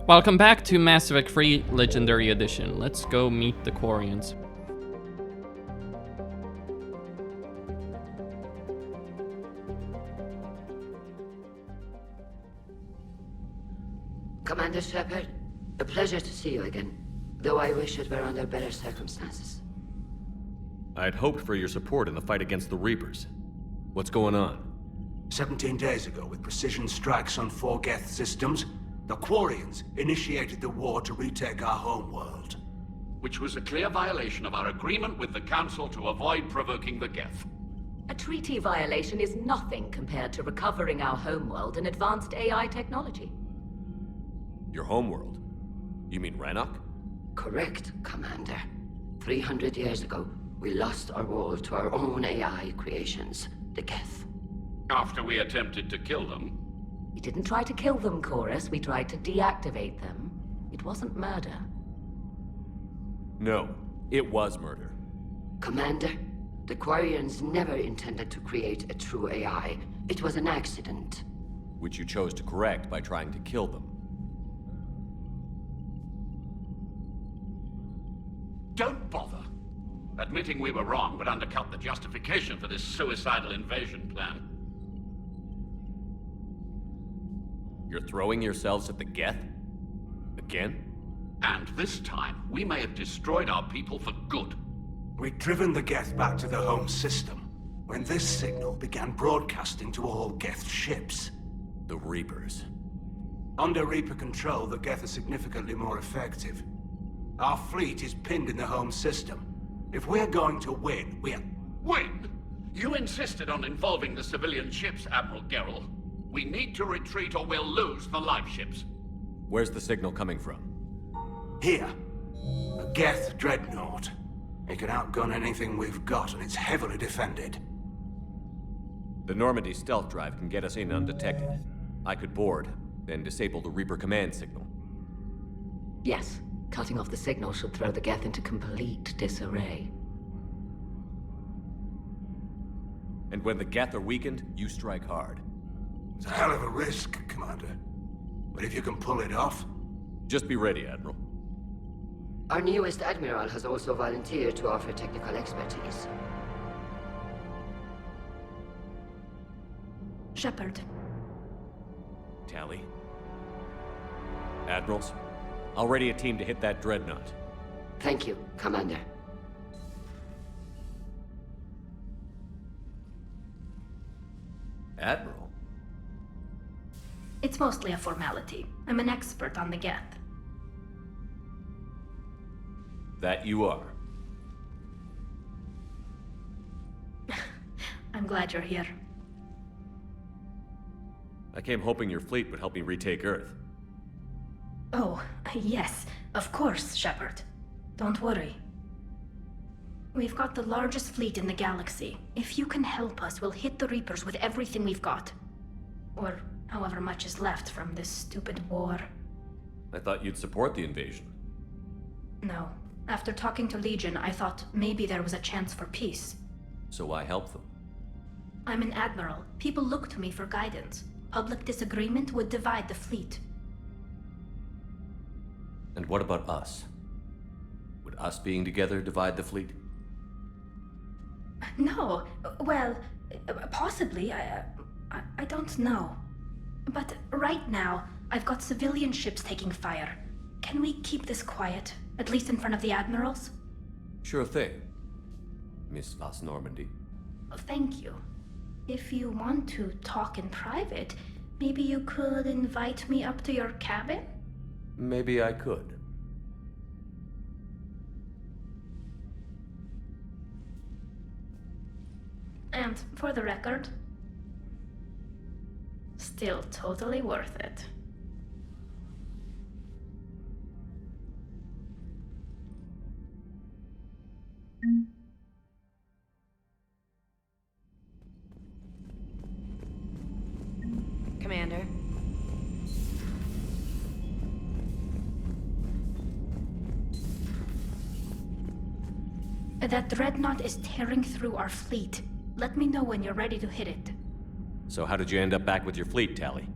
Welcome back to Mass Effect 3 Legendary Edition. Let's go meet the Quarians. Commander Shepard, a pleasure to see you again, though I wish it were under better circumstances. I had hoped for your support in the fight against the Reapers. What's going on? 17 days ago, with precision strikes on 4 Geth systems, the Quarians initiated the war to retake our homeworld. Which was a clear violation of our agreement with the Council to avoid provoking the Geth. A treaty violation is nothing compared to recovering our homeworld and advanced AI technology. Your homeworld? You mean Rannoch? Correct, Commander. 300 years ago, we lost our world to our own AI creations, the Geth. After we attempted to kill them. We didn't try to kill them, Chorus. We tried to deactivate them. It wasn't murder. No, it was murder. Commander, the Quarians never intended to create a true AI. It was an accident. Which you chose to correct by trying to kill them. Don't bother. Admitting we were wrong would undercut the justification for this suicidal invasion plan. You're throwing yourselves at the Geth? Again? And this time, we may have destroyed our people for good. We'd driven the Geth back to the home system, when this signal began broadcasting to all Geth ships. The Reapers. Under Reaper control, the Geth are significantly more effective. Our fleet is pinned in the home system. If we're going to win, Win? You insisted on involving the civilian ships, Admiral Gerrel. We need to retreat or we'll lose the live ships. Where's the signal coming from? Here. A Geth Dreadnought. It can outgun anything we've got, and it's heavily defended. The Normandy stealth drive can get us in undetected. I could board, then disable the Reaper command signal. Yes, cutting off the signal should throw the Geth into complete disarray. And when the Geth are weakened, you strike hard. It's a hell of a risk, Commander. But if you can pull it off... Just be ready, Admiral. Our newest Admiral has also volunteered to offer technical expertise. Shepard. Tally. Admirals, I'll ready a team to hit that Dreadnought. Thank you, Commander. Admiral? It's mostly a formality. I'm an expert on the Geth. That you are. I'm glad you're here. I came hoping your fleet would help me retake Earth. Oh, yes, of course, Shepard. Don't worry. We've got the largest fleet in the galaxy. If you can help us, we'll hit the Reapers with everything we've got. Or however much is left from this stupid war. I thought you'd support the invasion. No. After talking to Legion, I thought maybe there was a chance for peace. So why help them? I'm an admiral. People look to me for guidance. Public disagreement would divide the fleet. And what about us? Would us being together divide the fleet? No. Well, possibly. I don't know. But right now, I've got civilian ships taking fire. Can we keep this quiet? At least in front of the admirals? Sure thing, Miss Vas Normandy. Thank you. If you want to talk in private, maybe you could invite me up to your cabin? Maybe I could. And for the record, still totally worth it. Commander. That Dreadnought is tearing through our fleet. Let me know when you're ready to hit it. So how did you end up back with your fleet, Tally?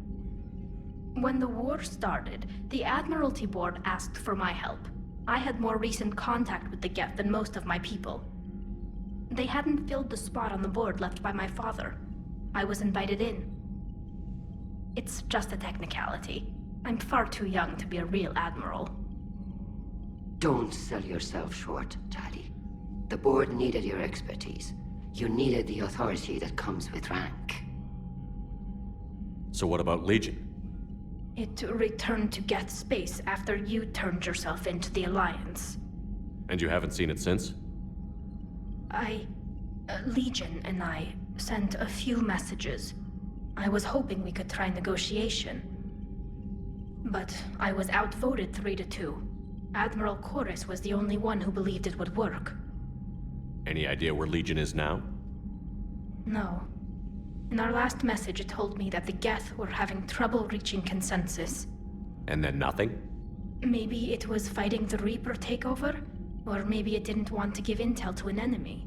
When the war started, the Admiralty Board asked for my help. I had more recent contact with the Geth than most of my people. They hadn't filled the spot on the board left by my father. I was invited in. It's just a technicality. I'm far too young to be a real admiral. Don't sell yourself short, Tali. The board needed your expertise. You needed the authority that comes with rank. So what about Legion? It returned to Geth space after you turned yourself into the Alliance. And you haven't seen it since? Legion and I sent a few messages. I was hoping we could try negotiation. But I was outvoted 3-2. Admiral Kurtis was the only one who believed it would work. Any idea where Legion is now? No. In our last message, it told me that the Geth were having trouble reaching consensus. And then nothing? Maybe it was fighting the Reaper takeover, or maybe it didn't want to give intel to an enemy.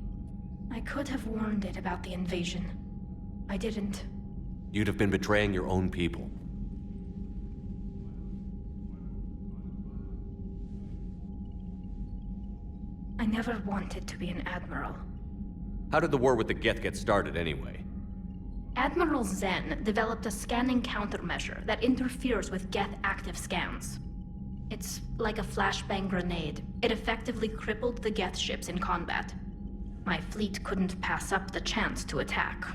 I could have warned it about the invasion. I didn't. You'd have been betraying your own people. I never wanted to be an admiral. How did the war with the Geth get started anyway? Admiral Zen developed a scanning countermeasure that interferes with Geth active scans. It's like a flashbang grenade. It effectively crippled the Geth ships in combat. My fleet couldn't pass up the chance to attack.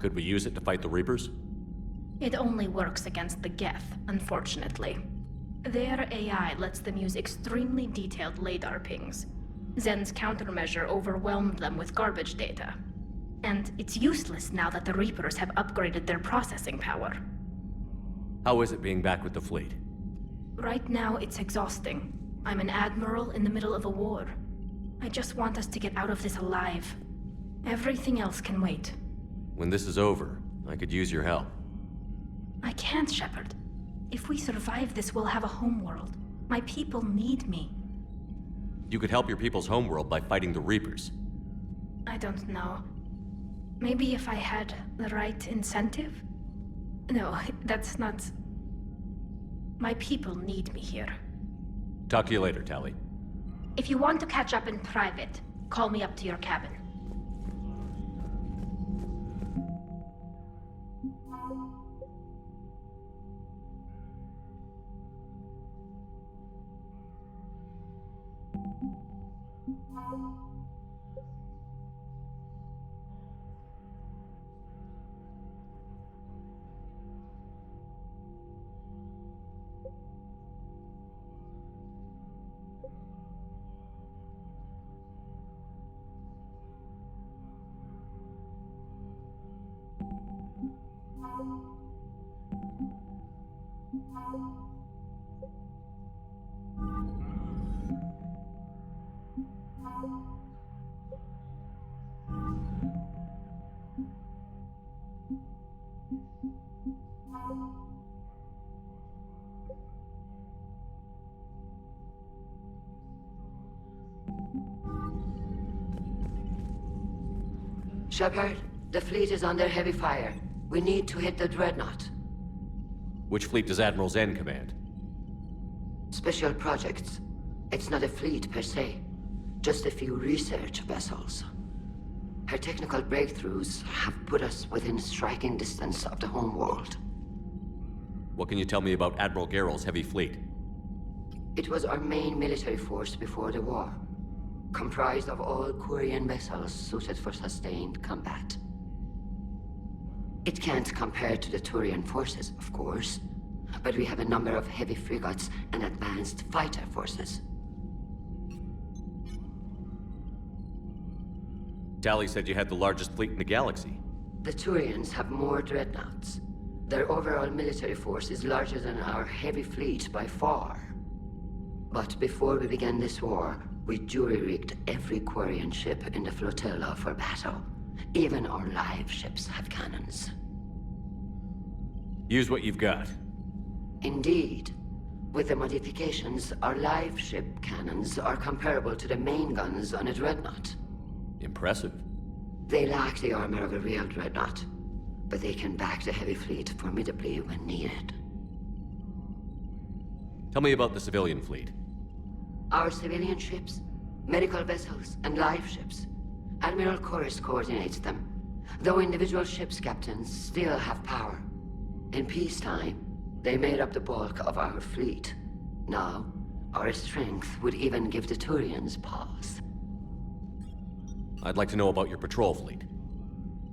Could we use it to fight the Reapers? It only works against the Geth, unfortunately. Their AI lets them use extremely detailed LADAR pings. Zen's countermeasure overwhelmed them with garbage data. And it's useless now that the Reapers have upgraded their processing power. How is it being back with the fleet? Right now, it's exhausting. I'm an admiral in the middle of a war. I just want us to get out of this alive. Everything else can wait. When this is over, I could use your help. I can't, Shepard. If we survive this, we'll have a homeworld. My people need me. You could help your people's homeworld by fighting the Reapers. I don't know. Maybe if I had the right incentive? No, that's not... My people need me here. Talk to you later, Tali. If you want to catch up in private, call me up to your cabin. Shepard, the fleet is under heavy fire. We need to hit the Dreadnought. Which fleet does Admiral Zen command? Special projects. It's not a fleet per se, just a few research vessels. Her technical breakthroughs have put us within striking distance of the homeworld. What can you tell me about Admiral Geral's heavy fleet? It was our main military force before the war, comprised of all Quarian vessels suited for sustained combat. It can't compare to the Turian forces, of course, but we have a number of heavy frigates and advanced fighter forces. Tali said you had the largest fleet in the galaxy. The Turians have more dreadnoughts. Their overall military force is larger than our heavy fleet by far. But before we began this war, we jury-rigged every Quarian ship in the flotilla for battle. Even our live ships have cannons. Use what you've got. Indeed. With the modifications, our live ship cannons are comparable to the main guns on a dreadnought. Impressive. They lack the armor of a real dreadnought, but they can back the heavy fleet formidably when needed. Tell me about the civilian fleet. Our civilian ships, medical vessels, and life ships. Admiral Kurtis coordinates them, though individual ships' captains still have power. In peacetime, they made up the bulk of our fleet. Now, our strength would even give the Turians pause. I'd like to know about your patrol fleet.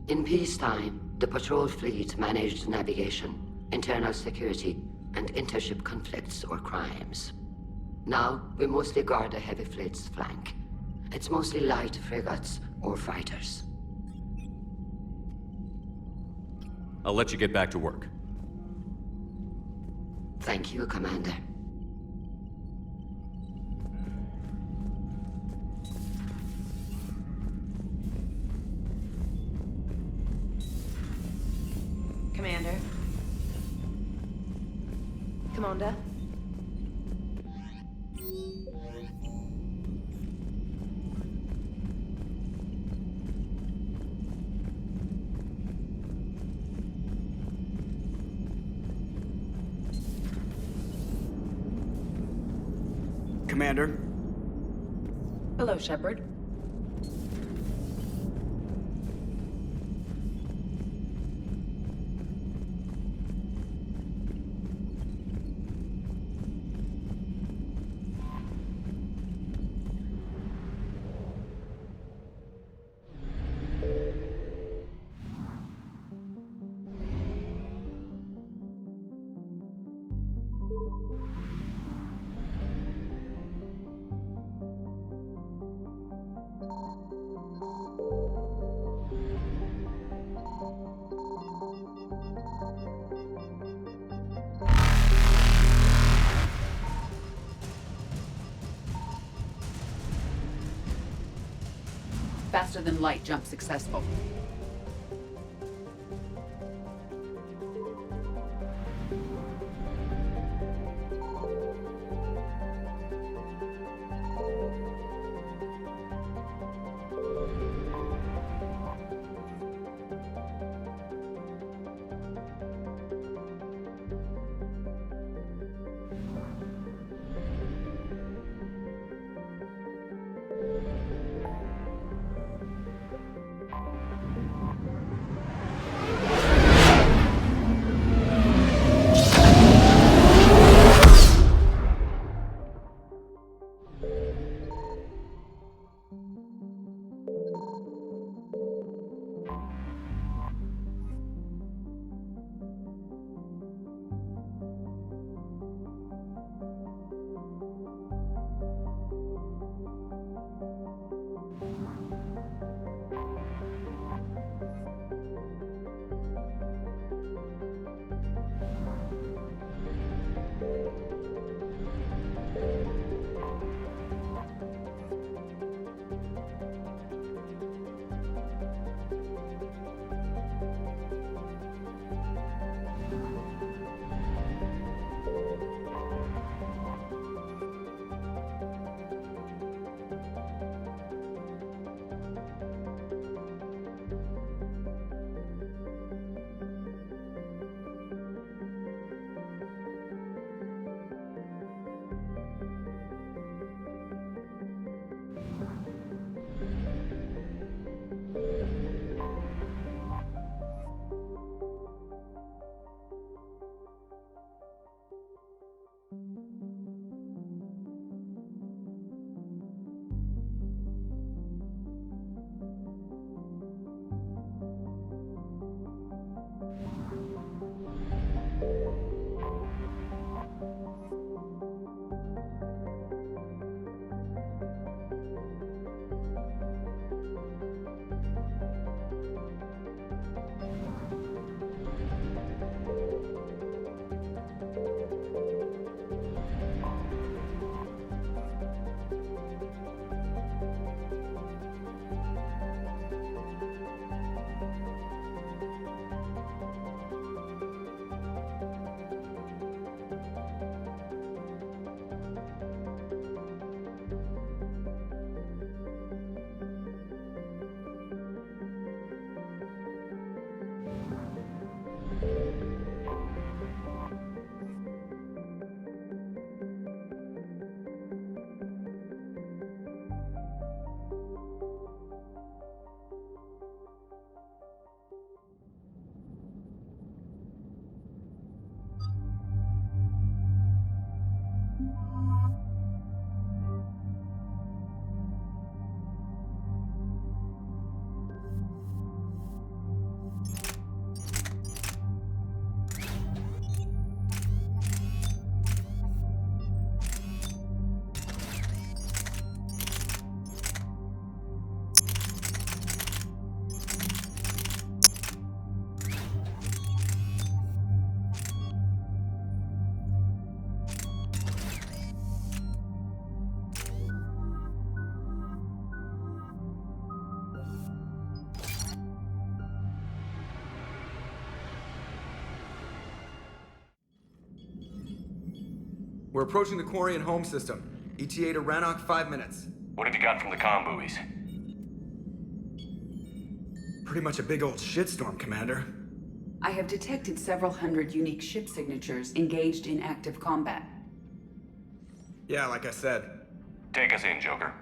In peacetime, the patrol fleet managed navigation, internal security, and intership conflicts or crimes. Now, we mostly guard the heavy fleet's flank. It's mostly light frigates or fighters. I'll let you get back to work. Thank you, Commander. Commander. Konda. Commander. Hello, Shepard. Faster than light jump successful. We're approaching the Quarian home system. ETA to Rannoch, 5 minutes. What have you got from the comm buoys? Pretty much a big old shitstorm, Commander. I have detected several hundred unique ship signatures engaged in active combat. Yeah, like I said. Take us in, Joker.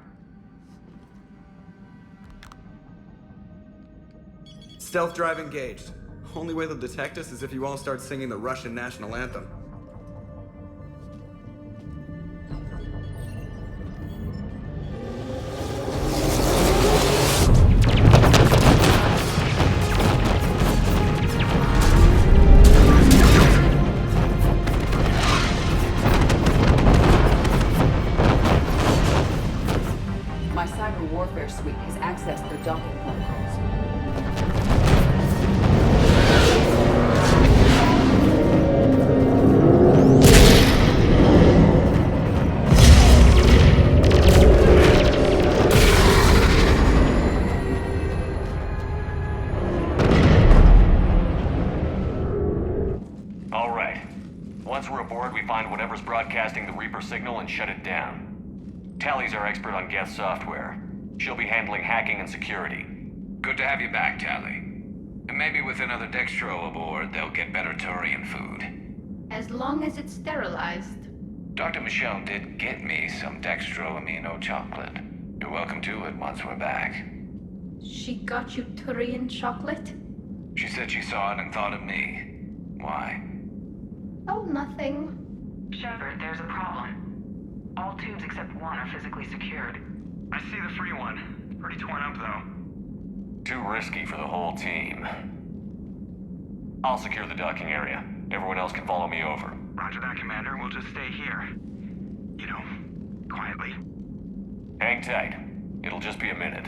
Stealth drive engaged. Only way they'll detect us is if you all start singing the Russian national anthem. My cyber warfare suite has accessed their docking protocols. All right. Once we're aboard, we find whatever's broadcasting the Reaper signal and shut it down. Tally's our expert on Geth software. She'll be handling hacking and security. Good to have you back, Tally. And maybe with another Dextro aboard, they'll get better Turian food. As long as it's sterilized. Dr. Michelle did get me some Dextro amino chocolate. You're welcome to it once we're back. She got you Turian chocolate? She said she saw it and thought of me. Why? Oh, nothing. Shepard, there's a problem. All tubes except one are physically secured. I see the free one. It's pretty torn up, though. Too risky for the whole team. I'll secure the docking area. Everyone else can follow me over. Roger that, Commander. We'll just stay here. You know, quietly. Hang tight. It'll just be a minute.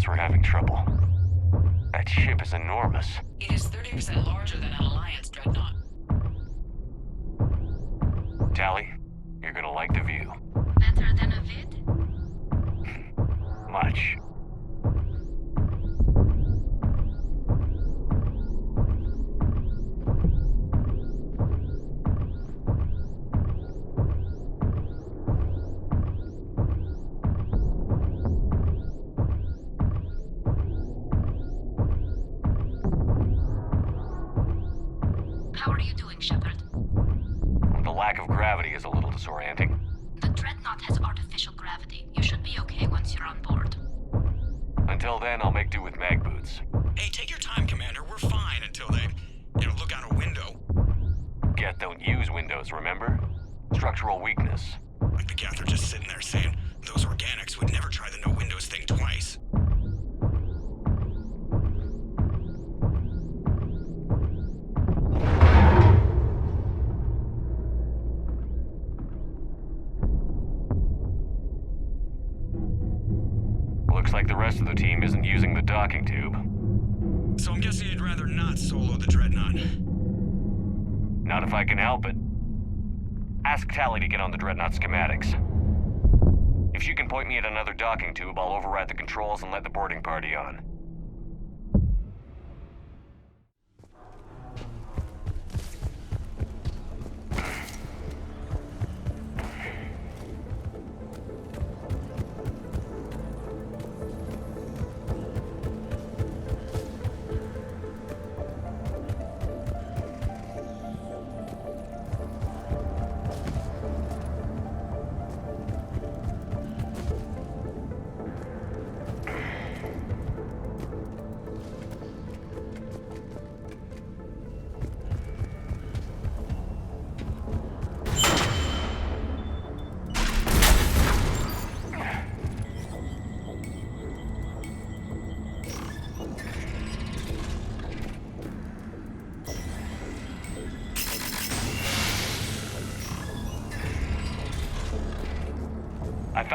We're having trouble. That ship is enormous. It is 30% larger than an Alliance Dreadnought. Tally, you're gonna like the view. Better than a vid? Much. How are you doing, Shepard? The lack of gravity is a little disorienting. The Dreadnought has artificial gravity. You should be okay once you're on board. Until then, I'll make do with mag boots. Hey, take your time, Commander. We're fine until they, look out a window. Geth don't use windows, remember? Structural weakness. Like the Geth are just sitting there saying, those organics would never try the no windows thing twice. Looks like the rest of the team isn't using the docking tube. So I'm guessing you'd rather not solo the Dreadnought. Not if I can help it. Ask Tally to get on the Dreadnought schematics. If she can point me at another docking tube, I'll override the controls and let the boarding party on.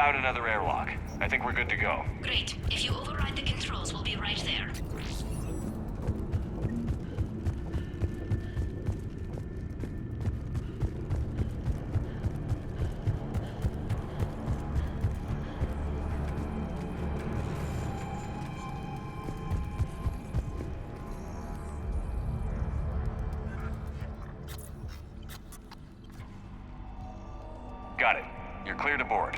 found another airlock. I think we're good to go. Great. If you override the controls, we'll be right there. Got it. You're clear to board.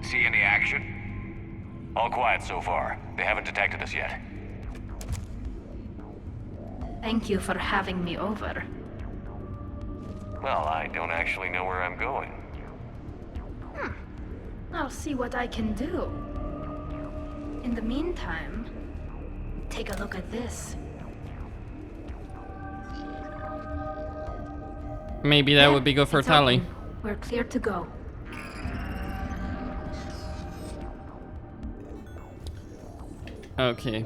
See any action? All quiet so far. They haven't detected us yet. Thank you for having me over. Well, I don't actually know where I'm going. I'll see what I can do. In the meantime, take a look at this. Maybe that would be good for It's Tali. open. We're clear to go. Okay.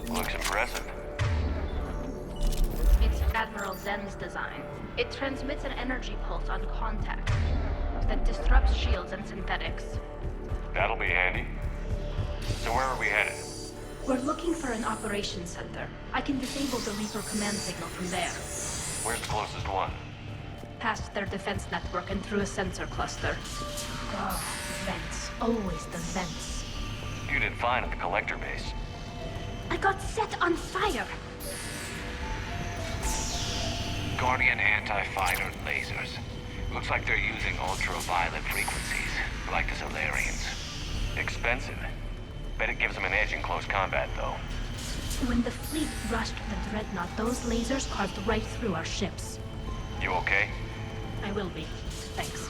Looks impressive. It's Admiral Zen's design. It transmits an energy pulse on contact that disrupts shields and synthetics. That'll be handy. So where are we headed? We're looking for an operations center. I can disable the Reaper command signal from there. Where's the closest one? Past their defense network and through a sensor cluster. Oh, vents. Always the vents. You did fine at the collector base. I got set on fire! Guardian anti-fighter lasers. Looks like they're using ultraviolet frequencies, like the Solarians. Expensive. Bet it gives them an edge in close combat, though. When the fleet rushed the Dreadnought, those lasers carved right through our ships. You okay? I will be. Thanks.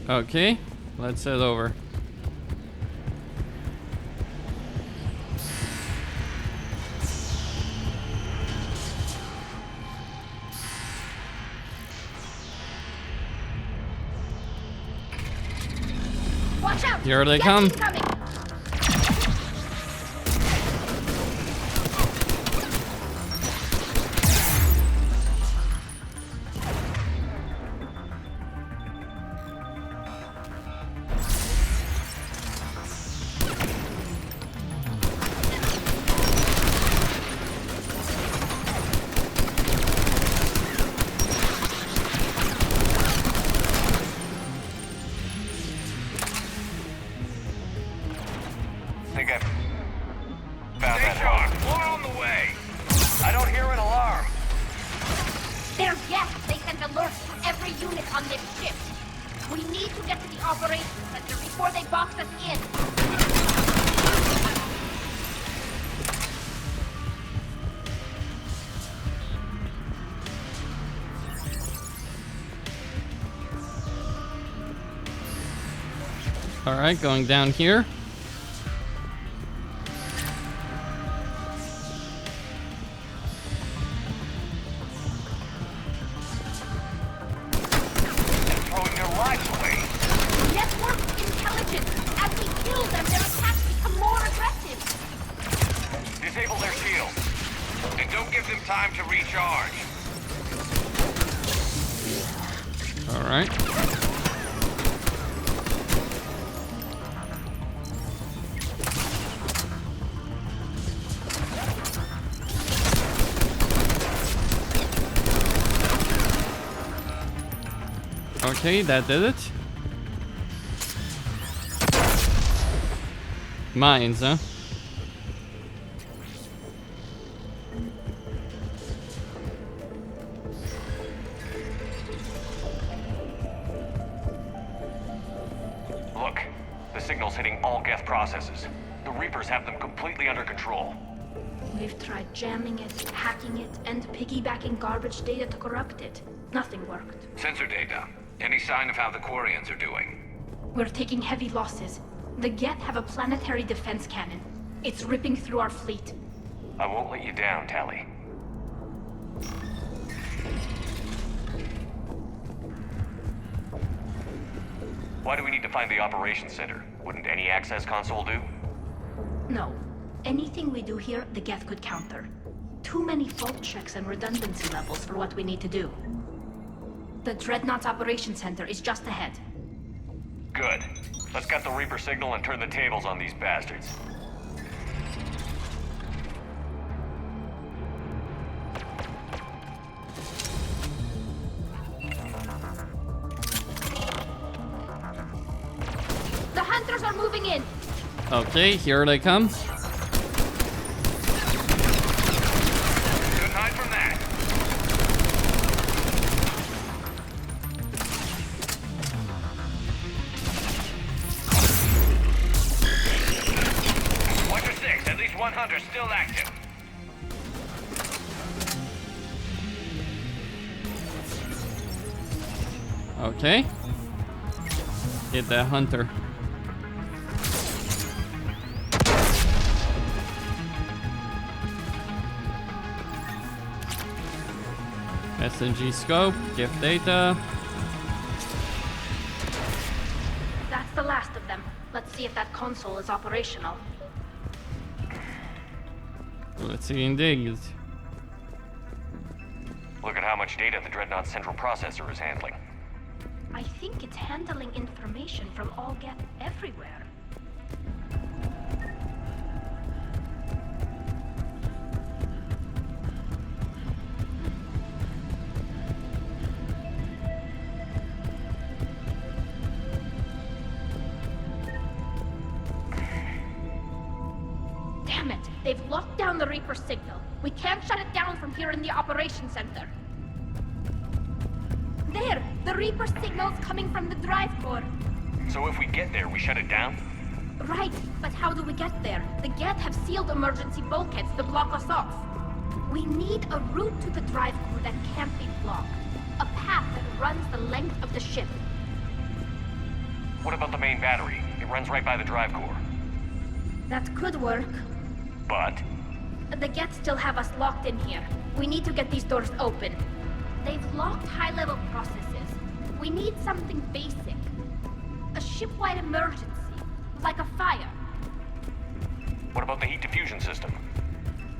Okay, let's head over. Watch out! Here they come. Coming. alerts to every unit on this ship. We need to get to the operations center before they box us in. All right, going down here. Throwing their lives away. Network intelligence. As we kill them, their attacks become more aggressive. Disable their shields. And don't give them time to recharge. All right. Okay, that did it. Mines, huh? Look, the signal's hitting all Geth processes. The Reapers have them completely under control. We've tried jamming it, hacking it, and piggybacking garbage data to corrupt it. Nothing worked. Sensor data. Any sign of how the Quarians are doing? We're taking heavy losses. The Geth have a planetary defense cannon. It's ripping through our fleet. I won't let you down, Tali. Why do we need to find the operations center? Wouldn't any access console do? No. Anything we do here, the Geth could counter. Too many fault checks and redundancy levels for what we need to do. The Dreadnought's operations center is just ahead. Good. Let's get the Reaper signal and turn the tables on these bastards. The hunters are moving in! Okay, here they come. Couldn't hide from that. At least one hunter still active. Okay. Get that hunter. SNG scope, gift data. That's the last of them. Let's see if that console is operational. Let's see indeed. Look at how much data the Dreadnought's central processor is handling. I think it's handling information from all Geth everywhere. Damn it! They've locked down the Reaper signal. We can't shut it down from here in the operations center. There! The Reaper signal's coming from the drive core. So if we get there, we shut it down? Right, but how do we get there? The Geth have sealed emergency bulkheads to block us off. We need a route to the drive core that can't be blocked. A path that runs the length of the ship. What about the main battery? It runs right by the drive core. That could work. But? The Geth still have us locked in here. We need to get these doors open. They've locked high-level processes. We need something basic. A ship-wide emergency. Like a fire. What about the heat diffusion system?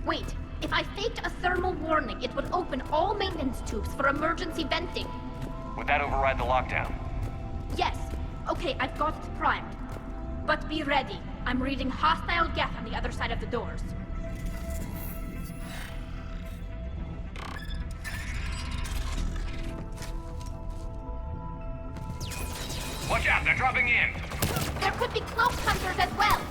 Wait, if I faked a thermal warning, it would open all maintenance tubes for emergency venting. Would that override the lockdown? Yes. Okay, I've got it primed. But be ready. I'm reading hostile Geth on the other side of the doors. Watch out, they're dropping in. There could be cloak hunters as well.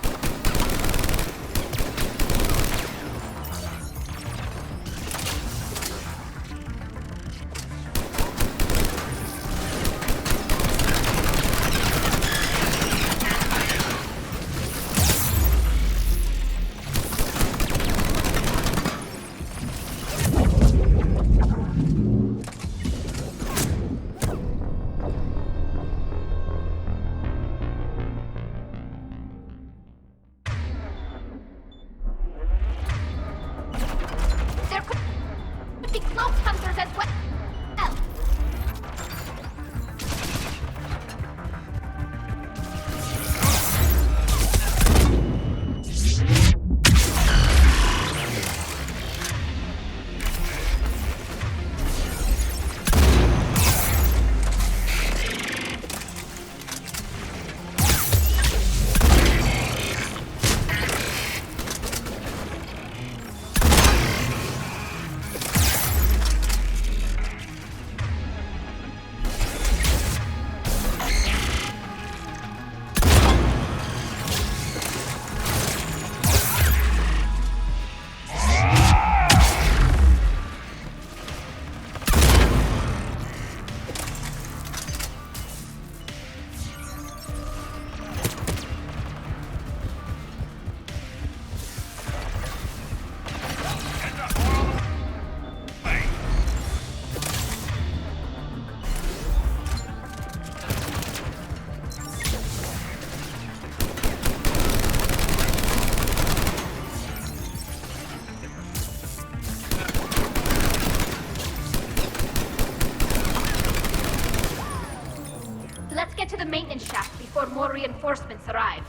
get to the maintenance shaft before more reinforcements arrive.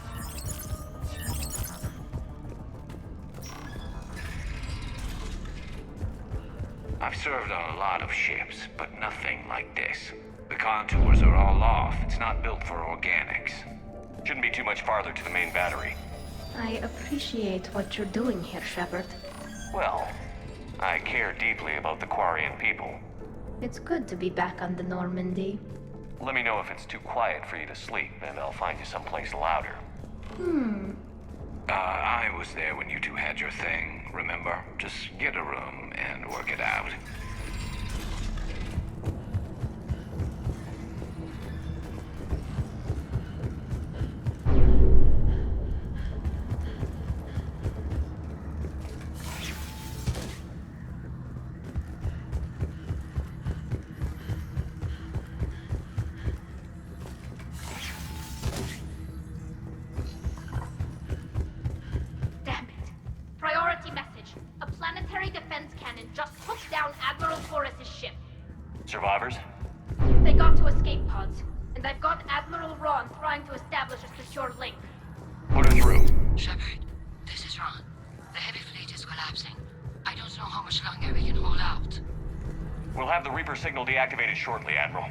I've served on a lot of ships, but nothing like this. The contours are all off. It's not built for organics. Shouldn't be too much farther to the main battery. I appreciate what you're doing here, Shepard. Well, I care deeply about the Quarian people. It's good to be back on the Normandy. Let me know if it's too quiet for you to sleep, and I'll find you someplace louder. I was there when you two had your thing, remember? Just get a room and work it out. Survivors? They got to escape pods, and I've got Admiral Ron trying to establish a secure link. Put her through. Shepard, this is Ron. The heavy fleet is collapsing. I don't know how much longer we can hold out. We'll have the Reaper signal deactivated shortly, Admiral.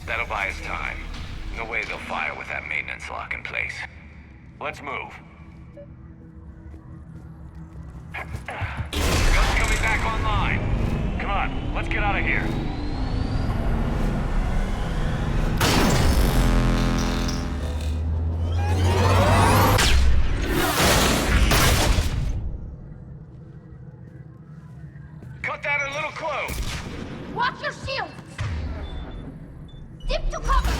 That'll buy us time. No way they'll fire with that maintenance lock in place. Let's move. Gun's coming back online. Come on, let's get out of here. Cut that a little close. Watch your shield! Dip to cover!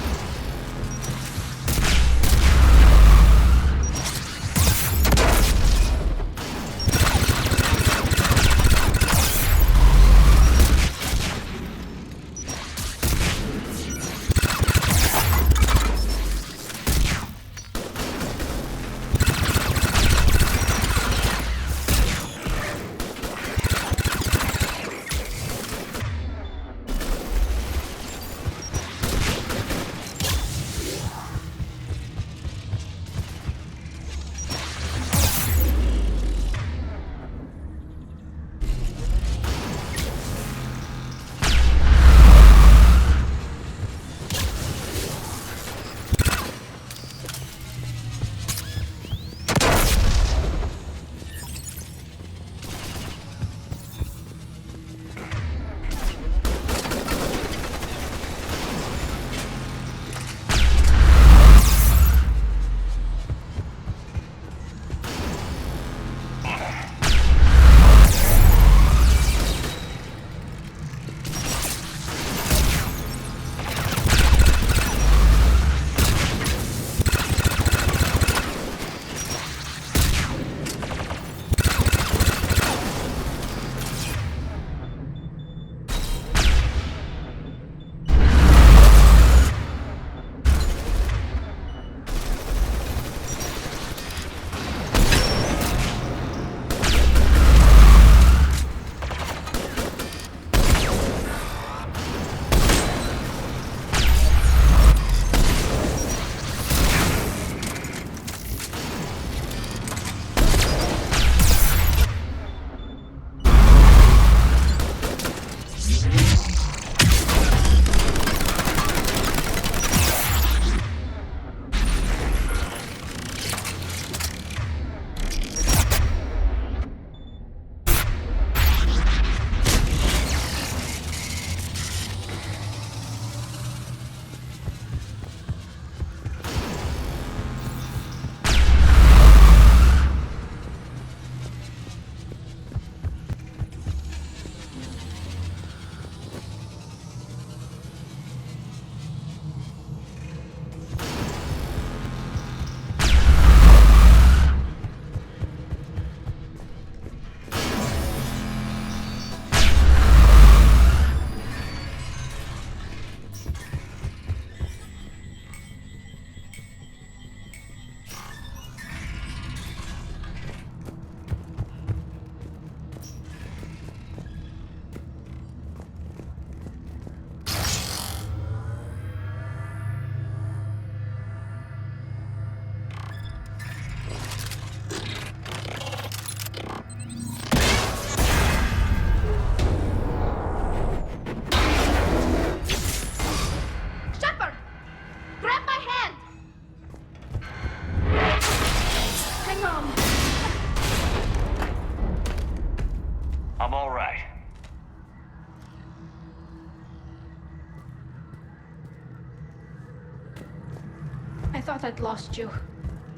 thought I'd lost you.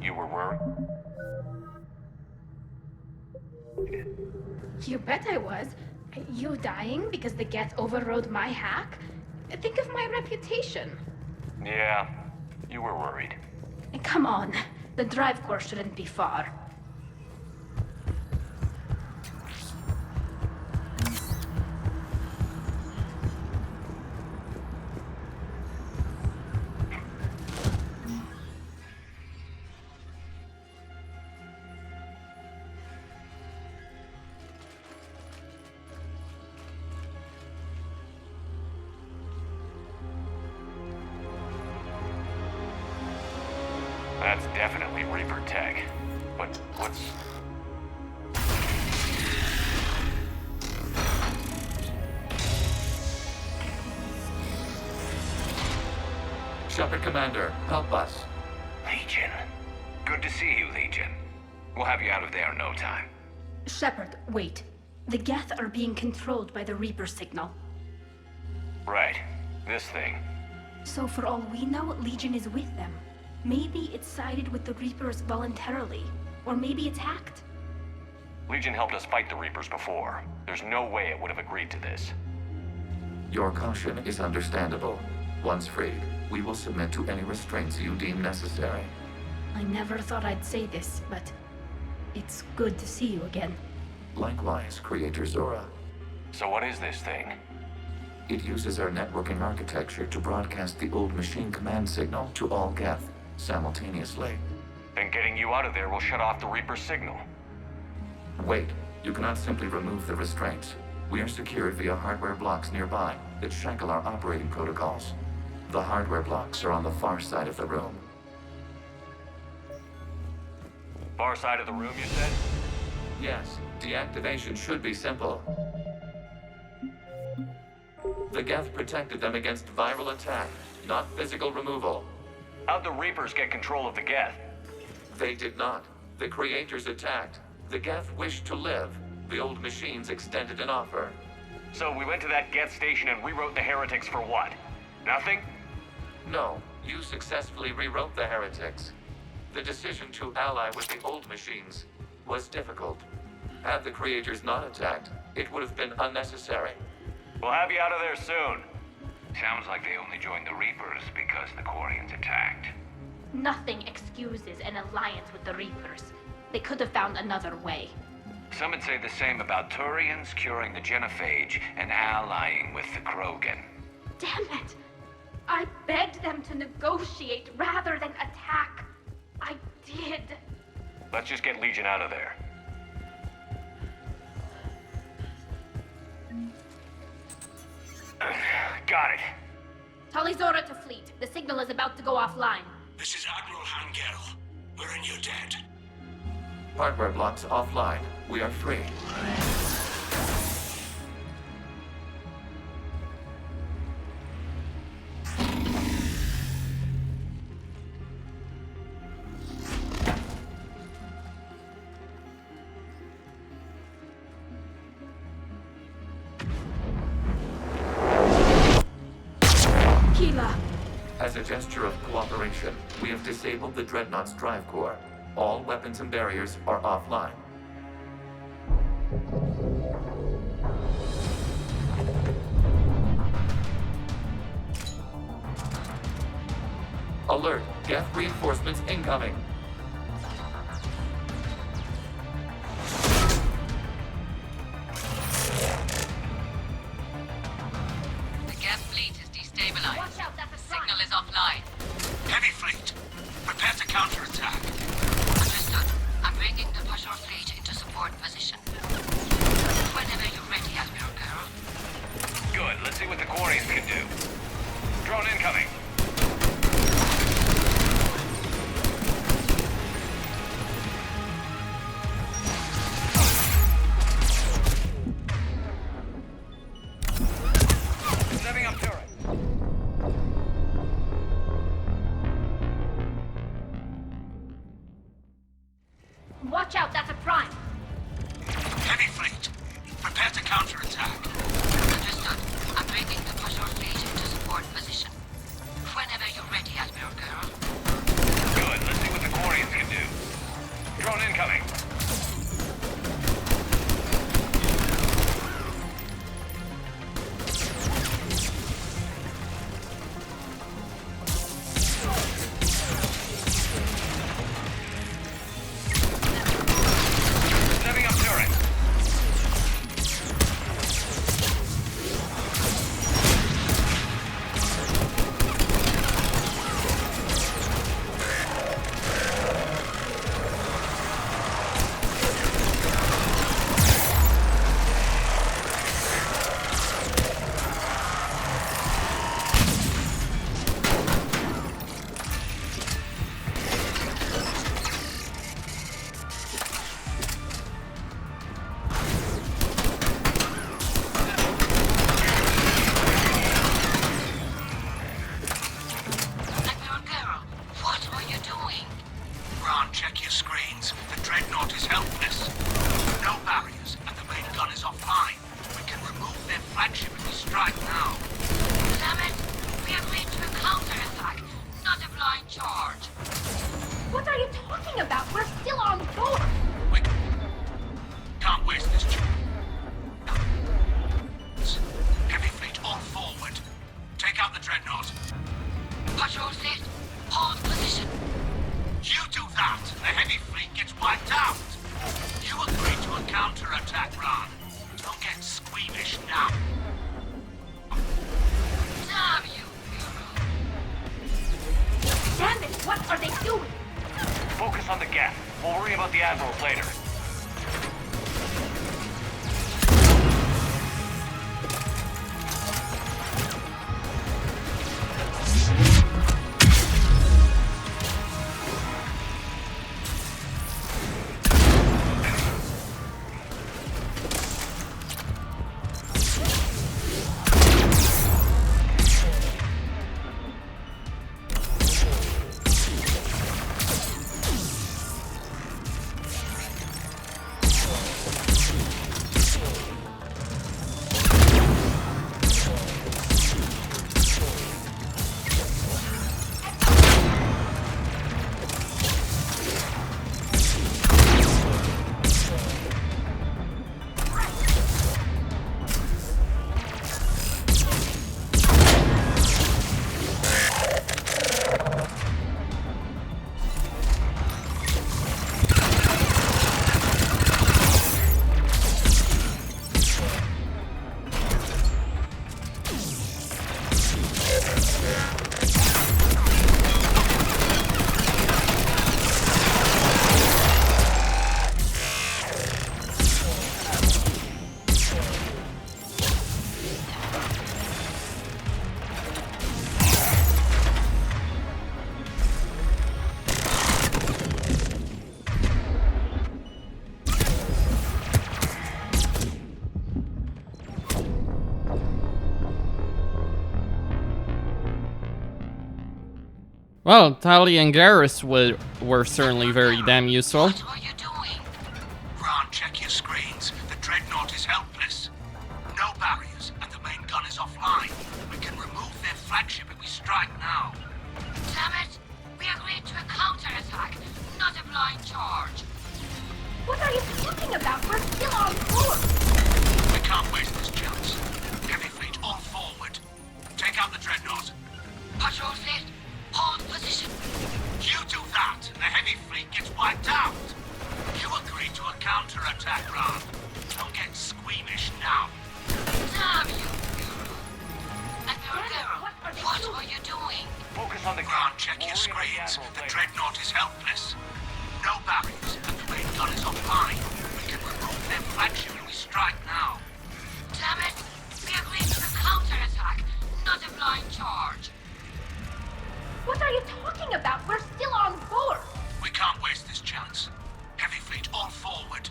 You were worried? You bet I was. You dying because the Geth overrode my hack? Think of my reputation. Yeah, you were worried. Come on. The drive course shouldn't be far. That's definitely Reaper tech. But what's... Shepard Commander, help us. Legion. Good to see you, Legion. We'll have you out of there in no time. Shepard, wait. The Geth are being controlled by the Reaper signal. Right. This thing. So for all we know, Legion is with them. Maybe it sided with the Reapers voluntarily. Or maybe it's hacked. Legion helped us fight the Reapers before. There's no way it would have agreed to this. Your caution is understandable. Once freed, we will submit to any restraints you deem necessary. I never thought I'd say this, but it's good to see you again. Likewise, Creator Zora. So what is this thing? It uses our networking architecture to broadcast the old machine command signal to all Geth simultaneously. Then getting you out of there will shut off the Reaper signal. Wait, you cannot simply remove the restraints. We are secured via hardware blocks nearby that shackle our operating protocols. The hardware blocks are on the far side of the room. Far side of the room, you said? Yes, deactivation should be simple. The Geth protected them against viral attack, not physical removal. How'd the Reapers get control of the Geth? They did not. The Creators attacked. The Geth wished to live. The old machines extended an offer. So we went to that Geth station and rewrote the heretics for what? Nothing? No, you successfully rewrote the heretics. The decision to ally with the old machines was difficult. Had the Creators not attacked, it would have been unnecessary. We'll have you out of there soon. Sounds like they only joined the Reapers because the Quarians attacked. Nothing excuses an alliance with the Reapers. They could have found another way. Some would say the same about Turians curing the genophage and allying with the Krogan. Damn it! I begged them to negotiate rather than attack. I did. Let's just get Legion out of there. Got it. Talizora to fleet. The signal is about to go offline. This is Admiral Hangel. We're in your debt. Hardware blocks offline. We are free. As a gesture of cooperation, we have disabled the Dreadnought's drive core. All weapons and barriers are offline. Alert! Geth reinforcements incoming! The Geth fleet is destabilized. Watch out, that's a Signal is offline. Heavy fleet. Prepare to counterattack. Understood. I'm bringing the Pashur fleet into support position. Whenever you're ready, Admiral Girl. Good. Let's see what the Quarians can do. Drone incoming. Setting up turret. Watch out, that's a prime. Heavy fleet. Prepare to counterattack. Understood. I'm bringing the Pashur fleet into support position. Whenever you're ready, Admiral Girl. We'll worry about the admirals later. Well, Tali and Garrus were certainly very damn useful. What are you doing? Ron, check your screens. The Dreadnought is helpless. No barriers, and the main gun is offline. We can remove their flagship if we strike now. Damn it! We agreed to a counterattack, not a blind charge. What are you talking about? We're still on course! We can't waste this chance. Heavy fleet all forward. Take out the Dreadnought. Patrol fleet, hold position. You do that, and the heavy fleet gets wiped out. You agreed to a counterattack, Ron. Don't get squeamish now. Damn you, Admiral, what are you doing? Focus on the Ron, check your screens. The Dreadnought is helpless. No barriers, and the main gun is offline. We can remove their flagship if we strike now. Damn it! We agreed to a counterattack, not a blind charge. What are you talking about? We're still on course! We can't waste this chance. Heavy fleet all forward.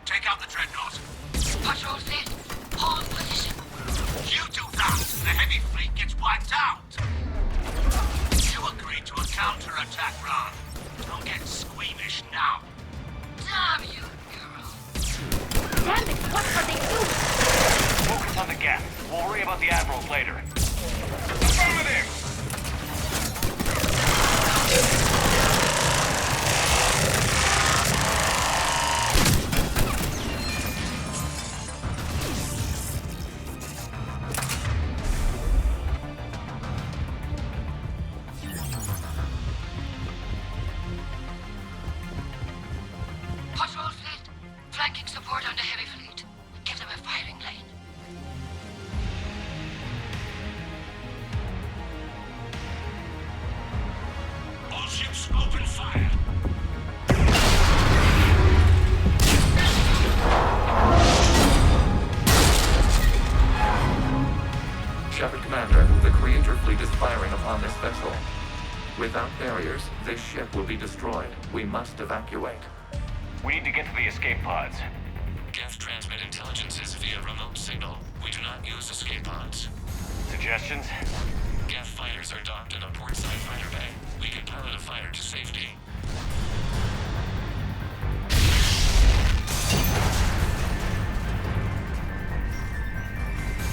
Take out the Dreadnought. Patrol fleet, hold position. You do that, and the heavy fleet gets wiped out. You agreed to a counterattack, Ron. Don't get squeamish now. Damn you, hero. Damn it, what are they doing? Focus on the Geth. We'll worry about the admirals later. Affirmative! Patrol fleet, flanking support on the heavy fleet. Give them a firing lane. All ships open fire. Shepard Commander, the Creator fleet is firing upon this vessel. Without barriers, this ship will be destroyed. We must evacuate. We need to get to the escape pods. Geth transmit intelligences via remote signal. We do not use escape pods. Suggestions? Geth fighters are docked in a portside fighter bay. We can pilot a fighter to safety.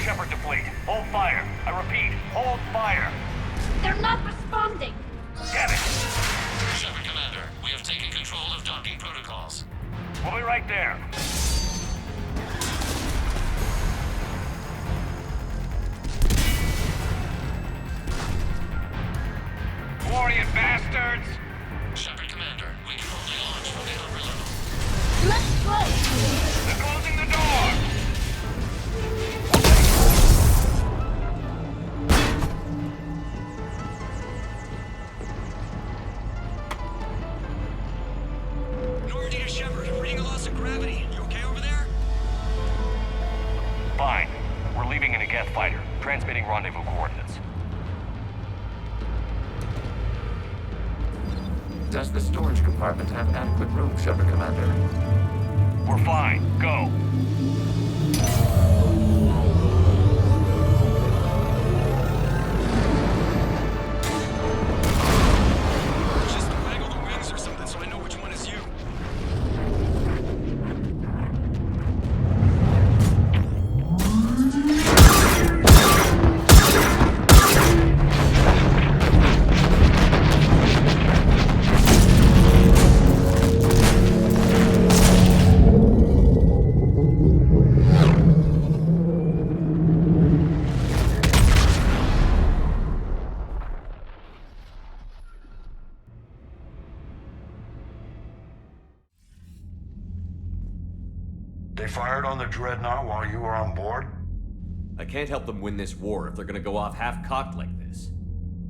Shepard to fleet. Hold fire. I repeat, hold fire. They're not responding! Damn it! Shepard Commander, we have taken control of docking protocols. We'll be right there. Quarian bastards! Shepard Commander, we can only launch from the upper level. Let's go! They're closing the door! fighter, transmitting rendezvous coordinates. Does the storage compartment have adequate room, Shepard Commander? We're fine. Go. Just waggle the wings or something so I know which one is you. They fired on the Dreadnought while you were on board? I can't help them win this war if they're gonna go off half-cocked like this.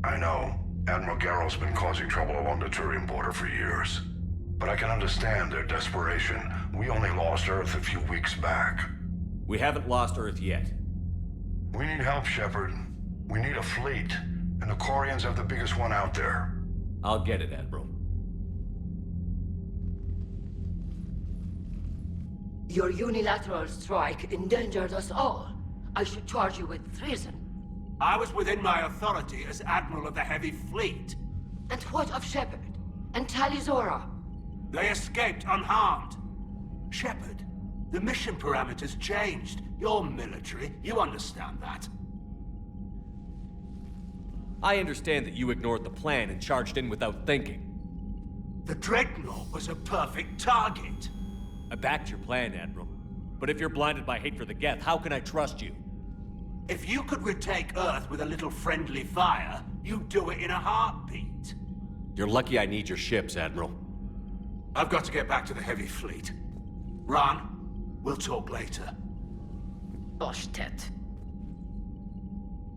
I know. Admiral Garrel's been causing trouble along the Turian border for years. But I can understand their desperation. We only lost Earth a few weeks back. We haven't lost Earth yet. We need help, Shepard. We need a fleet. And the Quarians have the biggest one out there. I'll get it, Admiral. Your unilateral strike endangered us all. I should charge you with treason. I was within my authority as Admiral of the Heavy Fleet. And what of Shepard? And Talizora? They escaped unharmed. Shepard, the mission parameters changed. You're military, you understand that. I understand that you ignored the plan and charged in without thinking. The Dreadnought was a perfect target. I backed your plan, Admiral. But if you're blinded by hate for the Geth, how can I trust you? If you could retake Earth with a little friendly fire, you'd do it in a heartbeat. You're lucky I need your ships, Admiral. I've got to get back to the Heavy Fleet. Ron, we'll talk later. Oshtet.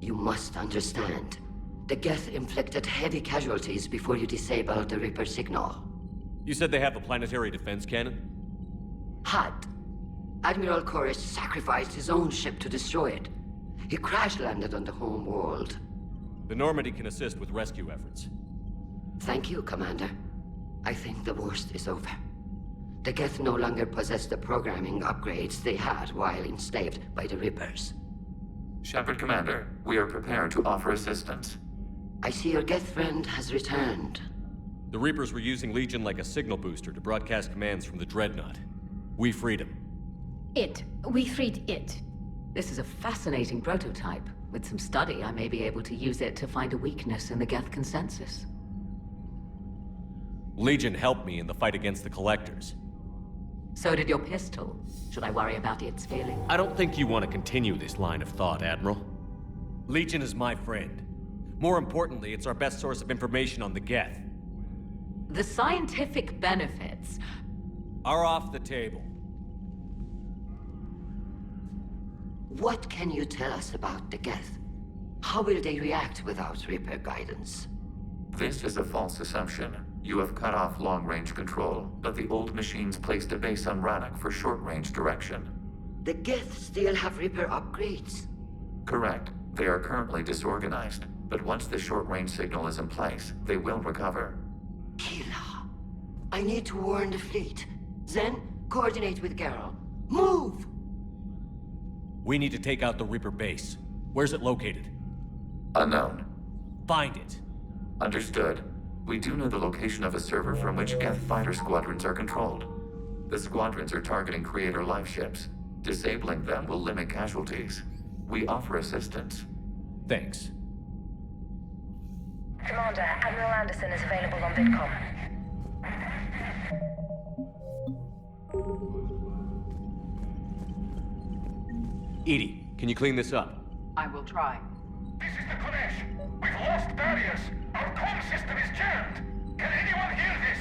You must understand. The Geth inflicted heavy casualties before you disabled the Reaper signal. You said they have a planetary defense cannon? Had. Admiral Kurtis sacrificed his own ship to destroy it. He crash-landed on the homeworld. The Normandy can assist with rescue efforts. Thank you, Commander. I think the worst is over. The Geth no longer possess the programming upgrades they had while enslaved by the Reapers. Shepard Commander, we are prepared to offer assistance. I see your Geth friend has returned. The Reapers were using Legion like a signal booster to broadcast commands from the Dreadnought. We freed him. We freed it. This is a fascinating prototype. With some study, I may be able to use it to find a weakness in the Geth consensus. Legion helped me in the fight against the Collectors. So did your pistol. Should I worry about its feeling? I don't think you want to continue this line of thought, Admiral. Legion is my friend. More importantly, it's our best source of information on the Geth. The scientific benefits are off the table. What can you tell us about the Geth? How will they react without Reaper guidance? This is a false assumption. You have cut off long-range control, but the old machines placed a base on Rannoch for short-range direction. The Geth still have Reaper upgrades? Correct. They are currently disorganized, but once the short-range signal is in place, they will recover. Kila, I need to warn the fleet. Then, coordinate with Gabriel. Move! We need to take out the Reaper base. Where's it located? Unknown. Find it. Understood. We do know the location of a server from which Geth fighter squadrons are controlled. The squadrons are targeting Creator life ships. Disabling them will limit casualties. We offer assistance. Thanks. Commander, Admiral Anderson is available on VidCom. Edie, can you clean this up? I will try. This is the Konesh. We've lost barriers. Our comm system is jammed. Can anyone hear this?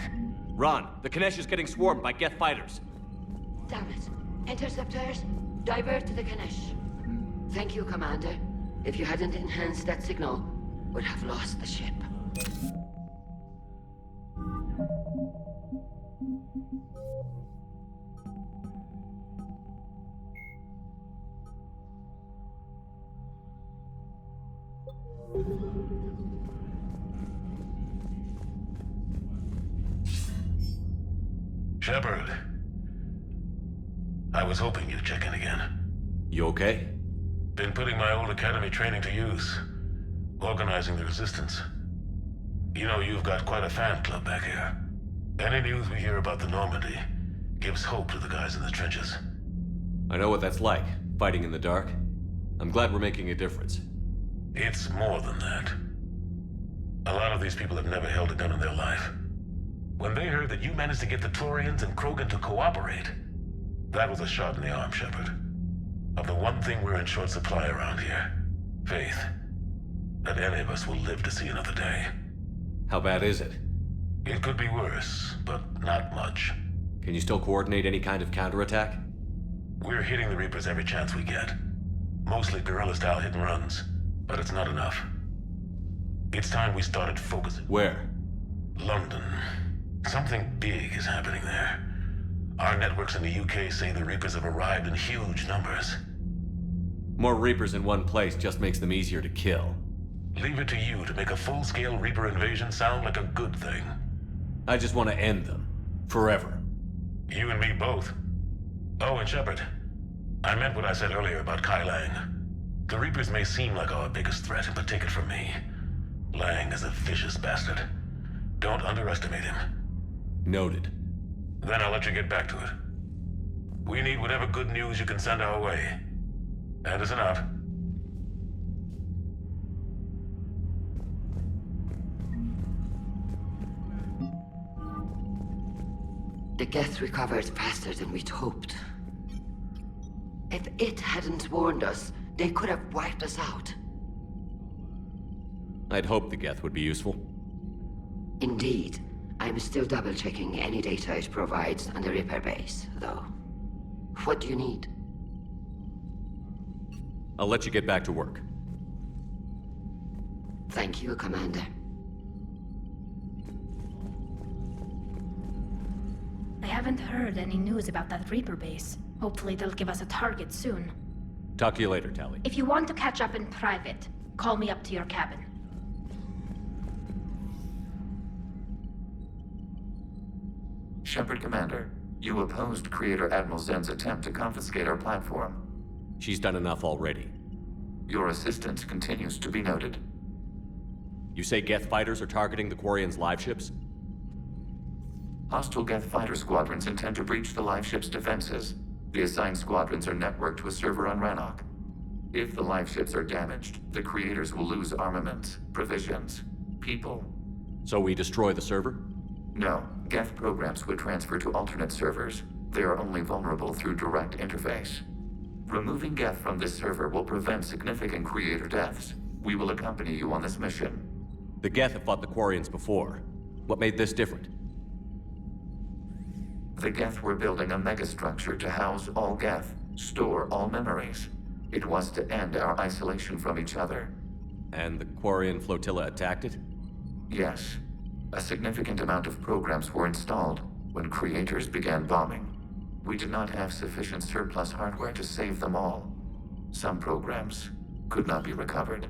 Ron, the Konesh is getting swarmed by Geth fighters. Damn it. Interceptors, divert to the Konesh. Thank you, Commander. If you hadn't enhanced that signal, we'd have lost the ship. Shepard. I was hoping you'd check in again. You okay? Been putting my old academy training to use. Organizing the resistance. You know, you've got quite a fan club back here. Any news we hear about the Normandy gives hope to the guys in the trenches. I know what that's like, fighting in the dark. I'm glad we're making a difference. It's more than that. A lot of these people have never held a gun in their life. When they heard that you managed to get the Quarians and Krogan to cooperate, that was a shot in the arm, Shepard. Of the one thing we're in short supply around here, faith. That any of us will live to see another day. How bad is it? It could be worse, but not much. Can you still coordinate any kind of counterattack? We're hitting the Reapers every chance we get. Mostly guerrilla-style hit-and-runs, but it's not enough. It's time we started focusing. Where? London. Something big is happening there. Our networks in the UK say the Reapers have arrived in huge numbers. More Reapers in one place just makes them easier to kill. Leave it to you to make a full-scale Reaper invasion sound like a good thing. I just want to end them. Forever. You and me both. Oh, and Shepard. I meant what I said earlier about Kai Lang. The Reapers may seem like our biggest threat, but take it from me. Lang is a vicious bastard. Don't underestimate him. Noted. Then I'll let you get back to it. We need whatever good news you can send our way. Anderson out. The Geth recovered faster than we'd hoped. If it hadn't warned us, they could have wiped us out. I'd hoped the Geth would be useful. Indeed. I'm still double-checking any data it provides on the Reaper base, though. What do you need? I'll let you get back to work. Thank you, Commander. I haven't heard any news about that Reaper base. Hopefully they'll give us a target soon. Talk to you later, Tali. If you want to catch up in private, call me up to your cabin. Shepard, Commander, you opposed Creator Admiral Zen's attempt to confiscate our platform. She's done enough already. Your assistance continues to be noted. You say Geth fighters are targeting the Quarians' live ships? Hostile Geth fighter squadrons intend to breach the live ship's defenses. The assigned squadrons are networked to a server on Rannoch. If the live ships are damaged, the Creators will lose armaments, provisions, people. So we destroy the server? No. Geth programs would transfer to alternate servers. They are only vulnerable through direct interface. Removing Geth from this server will prevent significant Creator deaths. We will accompany you on this mission. The Geth have fought the Quarians before. What made this different? The Geth were building a megastructure to house all Geth, store all memories. It was to end our isolation from each other. And the Quarian flotilla attacked it? Yes. A significant amount of programs were installed when Creators began bombing. We did not have sufficient surplus hardware to save them all. Some programs could not be recovered.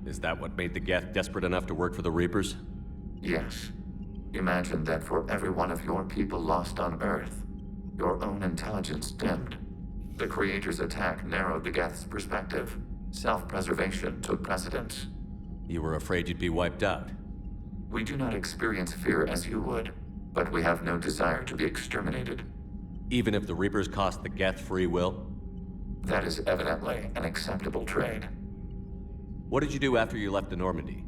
Is that what made the Geth desperate enough to work for the Reapers? Yes. Imagine that for every one of your people lost on Earth, your own intelligence dimmed. The Creators' attack narrowed the Geth's perspective. Self-preservation took precedence. You were afraid you'd be wiped out. We do not experience fear as you would, but we have no desire to be exterminated. Even if the Reapers cost the Geth free will? That is evidently an acceptable trade. What did you do after you left the Normandy?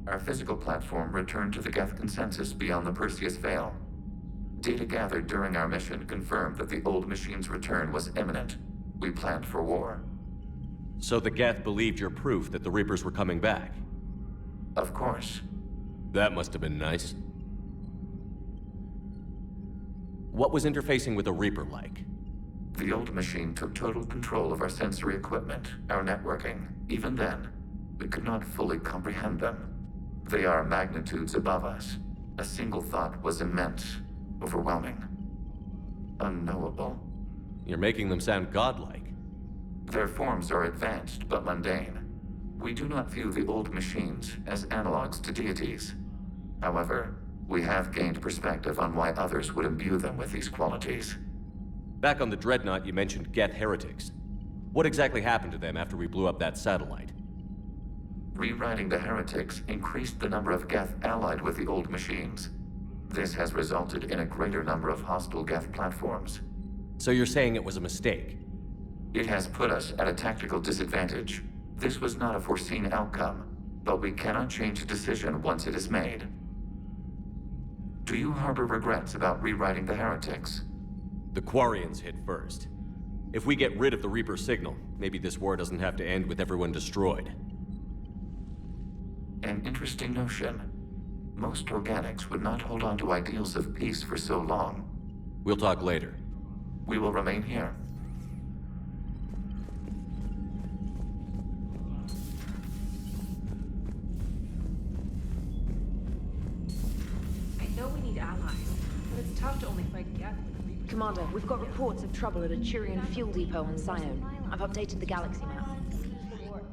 Our physical platform returned to the Geth consensus beyond the Perseus Veil. Data gathered during our mission confirmed that the old machine's return was imminent. We planned for war. So the Geth believed your proof that the Reapers were coming back? Of course. That must have been nice. What was interfacing with a Reaper like? The old machine took total control of our sensory equipment, our networking. Even then, we could not fully comprehend them. They are magnitudes above us. A single thought was immense, overwhelming, unknowable. You're making them sound godlike. Their forms are advanced but mundane. We do not view the old machines as analogs to deities. However, we have gained perspective on why others would imbue them with these qualities. Back on the Dreadnought, you mentioned Geth heretics. What exactly happened to them after we blew up that satellite? Rewriting the heretics increased the number of Geth allied with the old machines. This has resulted in a greater number of hostile Geth platforms. So you're saying it was a mistake? It has put us at a tactical disadvantage. This was not a foreseen outcome, but we cannot change a decision once it is made. Do you harbor regrets about rewriting the heretics? The Quarians hit first. If we get rid of the Reaper signal, maybe this war doesn't have to end with everyone destroyed. An interesting notion. Most organics would not hold on to ideals of peace for so long. We'll talk later. We will remain here. I know we need allies, but it's tough to only fight Geth. Commander, we've got reports of trouble at a Turian fuel depot on Zion. I've updated the galaxy map.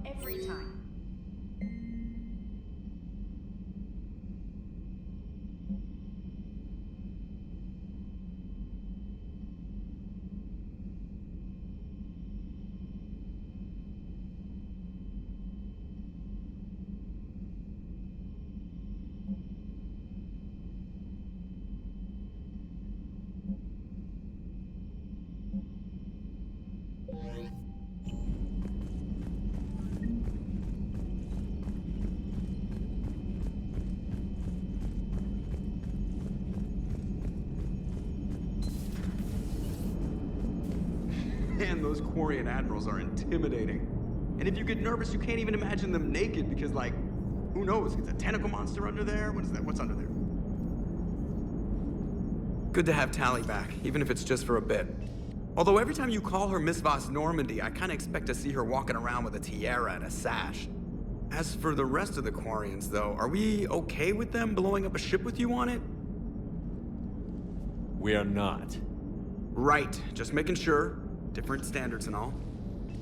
Every time. Man, those Quarian admirals are intimidating. And if you get nervous, you can't even imagine them naked because, like, who knows? Is a tentacle monster under there? What is that? What's under there? Good to have Tali back, even if it's just for a bit. Although every time you call her Miss Voss Normandy, I kind of expect to see her walking around with a tiara and a sash. As for the rest of the Quarians, though, are we okay with them blowing up a ship with you on it? We are not. Right, just making sure. Different standards and all.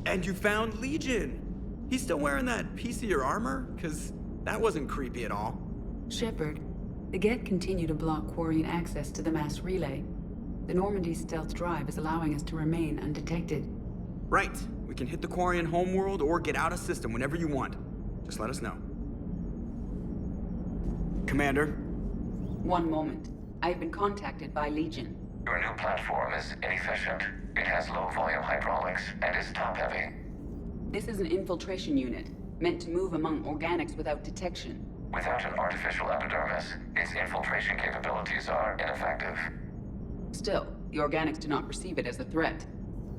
And you found Legion! He's still wearing that piece of your armor? Because that wasn't creepy at all. Shepard, the Geth continue to block Quarian access to the mass relay. The Normandy's stealth drive is allowing us to remain undetected. Right. We can hit the Quarian homeworld or get out of system whenever you want. Just let us know. Commander? One moment. I have been contacted by Legion. Your new platform is inefficient. It has low-volume hydraulics and is top-heavy. This is an infiltration unit, meant to move among organics without detection. Without an artificial epidermis, its infiltration capabilities are ineffective. Still, the organics do not perceive it as a threat.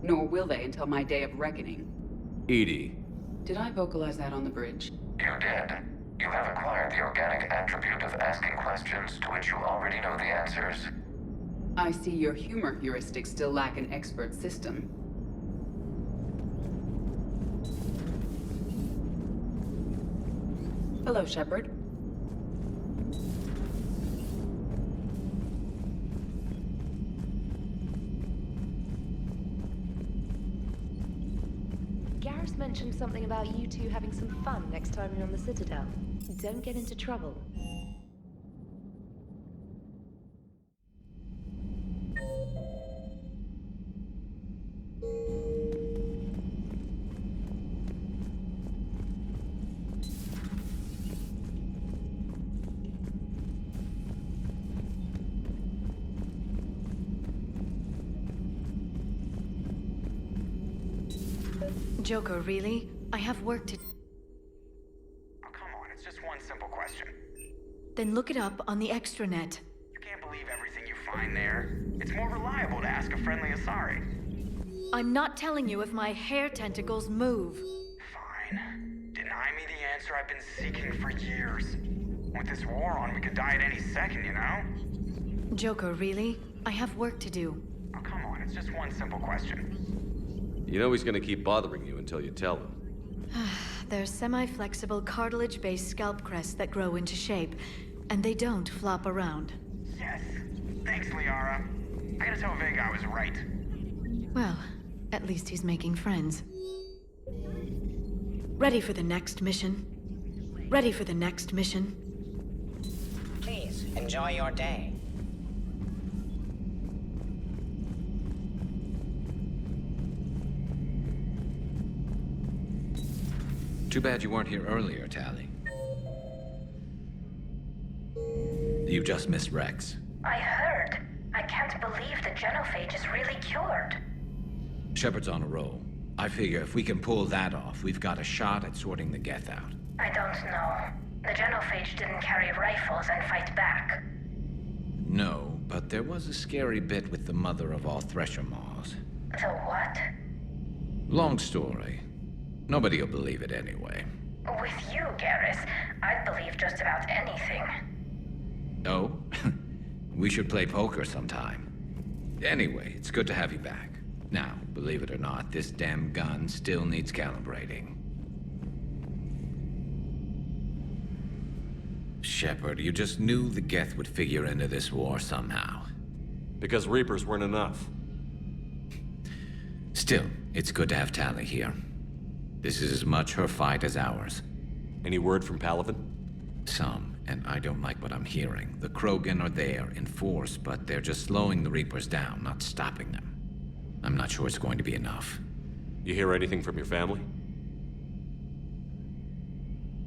Nor will they until my day of reckoning. Edie. Did I vocalize that on the bridge? You did. You have acquired the organic attribute of asking questions to which you already know the answers. I see your humor heuristics still lack an expert system. Hello, Shepard. Garrus mentioned something about you two having some fun next time you're on the Citadel. Don't get into trouble. Joker, really? I have work to... Oh, come on, it's just one simple question. Then look it up on the extranet. You can't believe everything you find there. It's more reliable to ask a friendly Asari. I'm not telling you if my hair tentacles move. Fine. Deny me the answer I've been seeking for years. With this war on, we could die at any second, you know? Joker, really? I have work to do. Oh, come on, it's just one simple question. You know he's gonna keep bothering you until you tell him. They're semi-flexible cartilage-based scalp crests that grow into shape, and they don't flop around. Yes. Thanks, Liara. I gotta tell Vega I was right. Well, at least he's making friends. Ready for the next mission? Ready for the next mission? Please, enjoy your day. Too bad you weren't here earlier, Tali. You just missed Rex. I heard. I can't believe the genophage is really cured. Shepard's on a roll. I figure if we can pull that off, we've got a shot at sorting the Geth out. I don't know. The genophage didn't carry rifles and fight back. No, but there was a scary bit with the mother of all Thresher Maws. The what? Long story. Nobody'll believe it anyway. With you, Garrus, I'd believe just about anything. Oh? We should play poker sometime. Anyway, it's good to have you back. Now, believe it or not, this damn gun still needs calibrating. Shepard, you just knew the Geth would figure into this war somehow. Because Reapers weren't enough. Still, it's good to have Tali here. This is as much her fight as ours. Any word from Palaven? Some, and I don't like what I'm hearing. The Krogan are there in force, but they're just slowing the Reapers down, not stopping them. I'm not sure it's going to be enough. You hear anything from your family?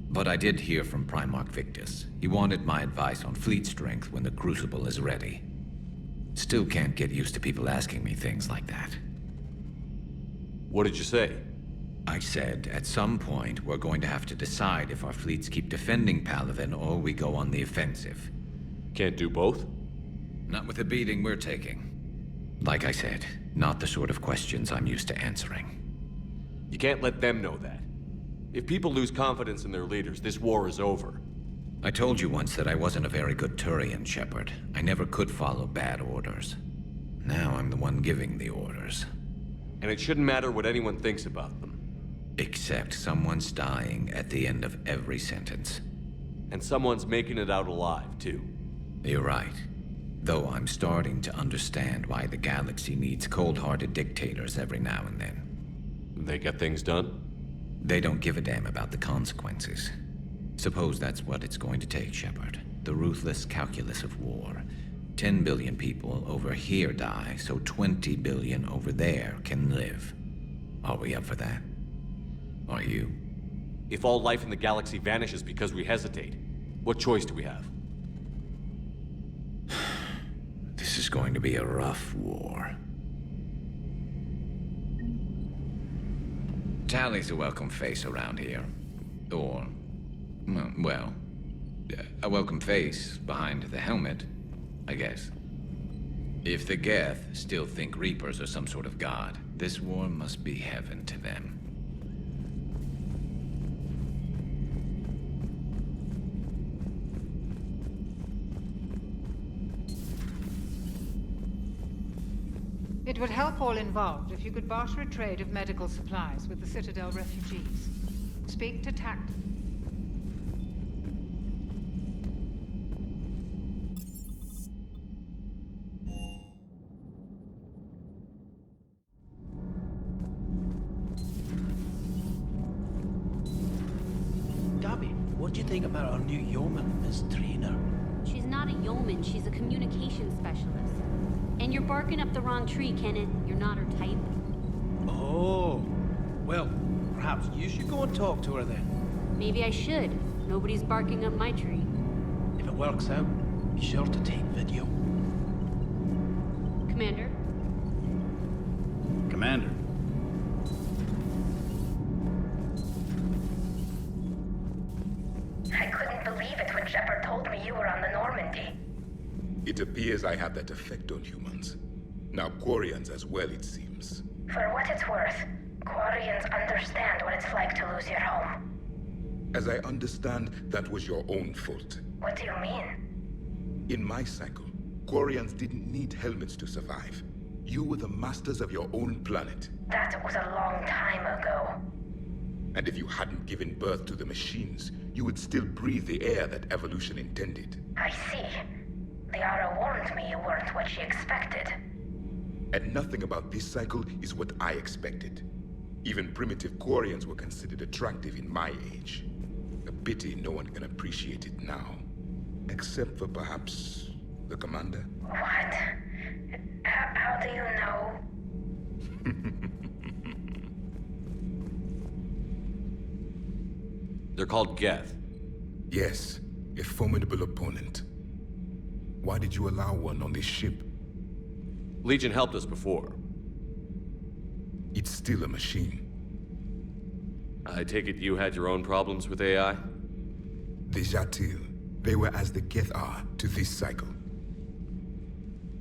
But I did hear from Primarch Victus. He wanted my advice on fleet strength when the Crucible is ready. Still can't get used to people asking me things like that. What did you say? I said, at some point, we're going to have to decide if our fleets keep defending Palaven or we go on the offensive. Can't do both? Not with the beating we're taking. Like I said, not the sort of questions I'm used to answering. You can't let them know that. If people lose confidence in their leaders, this war is over. I told you once that I wasn't a very good Turian, Shepard. I never could follow bad orders. Now I'm the one giving the orders. And it shouldn't matter what anyone thinks about them. Except someone's dying at the end of every sentence. And someone's making it out alive, too. You're right. Though I'm starting to understand why the galaxy needs cold-hearted dictators every now and then. They get things done? They don't give a damn about the consequences. Suppose that's what it's going to take, Shepard. The ruthless calculus of war. 10 billion people over here die, so 20 billion over there can live. Are we up for that? Are you? If all life in the galaxy vanishes because we hesitate, what choice do we have? This is going to be a rough war. Tali's a welcome face around here. Or, well, a welcome face behind the helmet, I guess. If the Geth still think Reapers are some sort of god, this war must be heaven to them. It would help all involved if you could barter a trade of medical supplies with the Citadel refugees. Speak to Tact. Gabby, what do you think about our new yeoman, Miss Trainer? She's not a yeoman, she's a communications specialist. And you're barking up the wrong tree, Kenneth. You're not her type. Oh, well, perhaps you should go and talk to her then. Maybe I should. Nobody's barking up my tree. If it works out, be sure to take video. Commander? Commander. I couldn't believe it when Shepard told me you were on the Normandy. It appears I have that effect on humans. Now Quarians as well, it seems. For what it's worth, Quarians understand what it's like to lose your home. As I understand, that was your own fault. What do you mean? In my cycle, Quarians didn't need helmets to survive. You were the masters of your own planet. That was a long time ago. And if you hadn't given birth to the machines, you would still breathe the air that evolution intended. I see. Liara warned me you weren't what she expected. And nothing about this cycle is what I expected. Even primitive Quarians were considered attractive in my age. A pity no one can appreciate it now. Except for perhaps the commander. What? How do you know? They're called Geth. Yes, a formidable opponent. Why did you allow one on this ship? Legion helped us before. It's still a machine. I take it you had your own problems with AI? Déjà vu. They were as the Geth are to this cycle.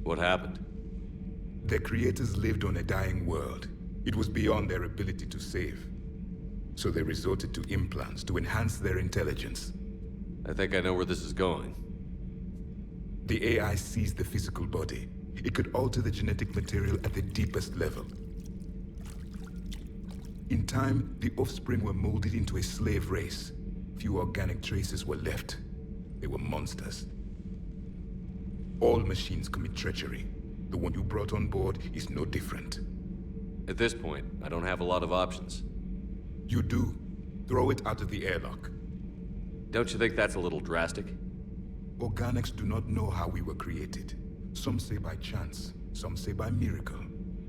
What happened? Their creators lived on a dying world. It was beyond their ability to save. So they resorted to implants to enhance their intelligence. I think I know where this is going. The AI seized the physical body. It could alter the genetic material at the deepest level. In time, the offspring were molded into a slave race. Few organic traces were left. They were monsters. All machines commit treachery. The one you brought on board is no different. At this point, I don't have a lot of options. You do. Throw it out of the airlock. Don't you think that's a little drastic? Organics do not know how we were created. Some say by chance, some say by miracle.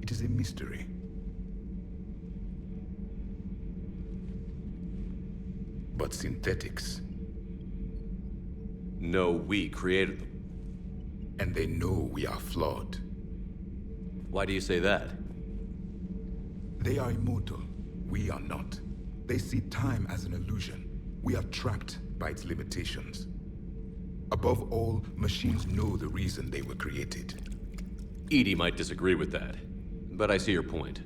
It is a mystery. But synthetics... No, we created them. And they know we are flawed. Why do you say that? They are immortal. We are not. They see time as an illusion. We are trapped by its limitations. Above all, machines know the reason they were created. Edie might disagree with that, but I see your point.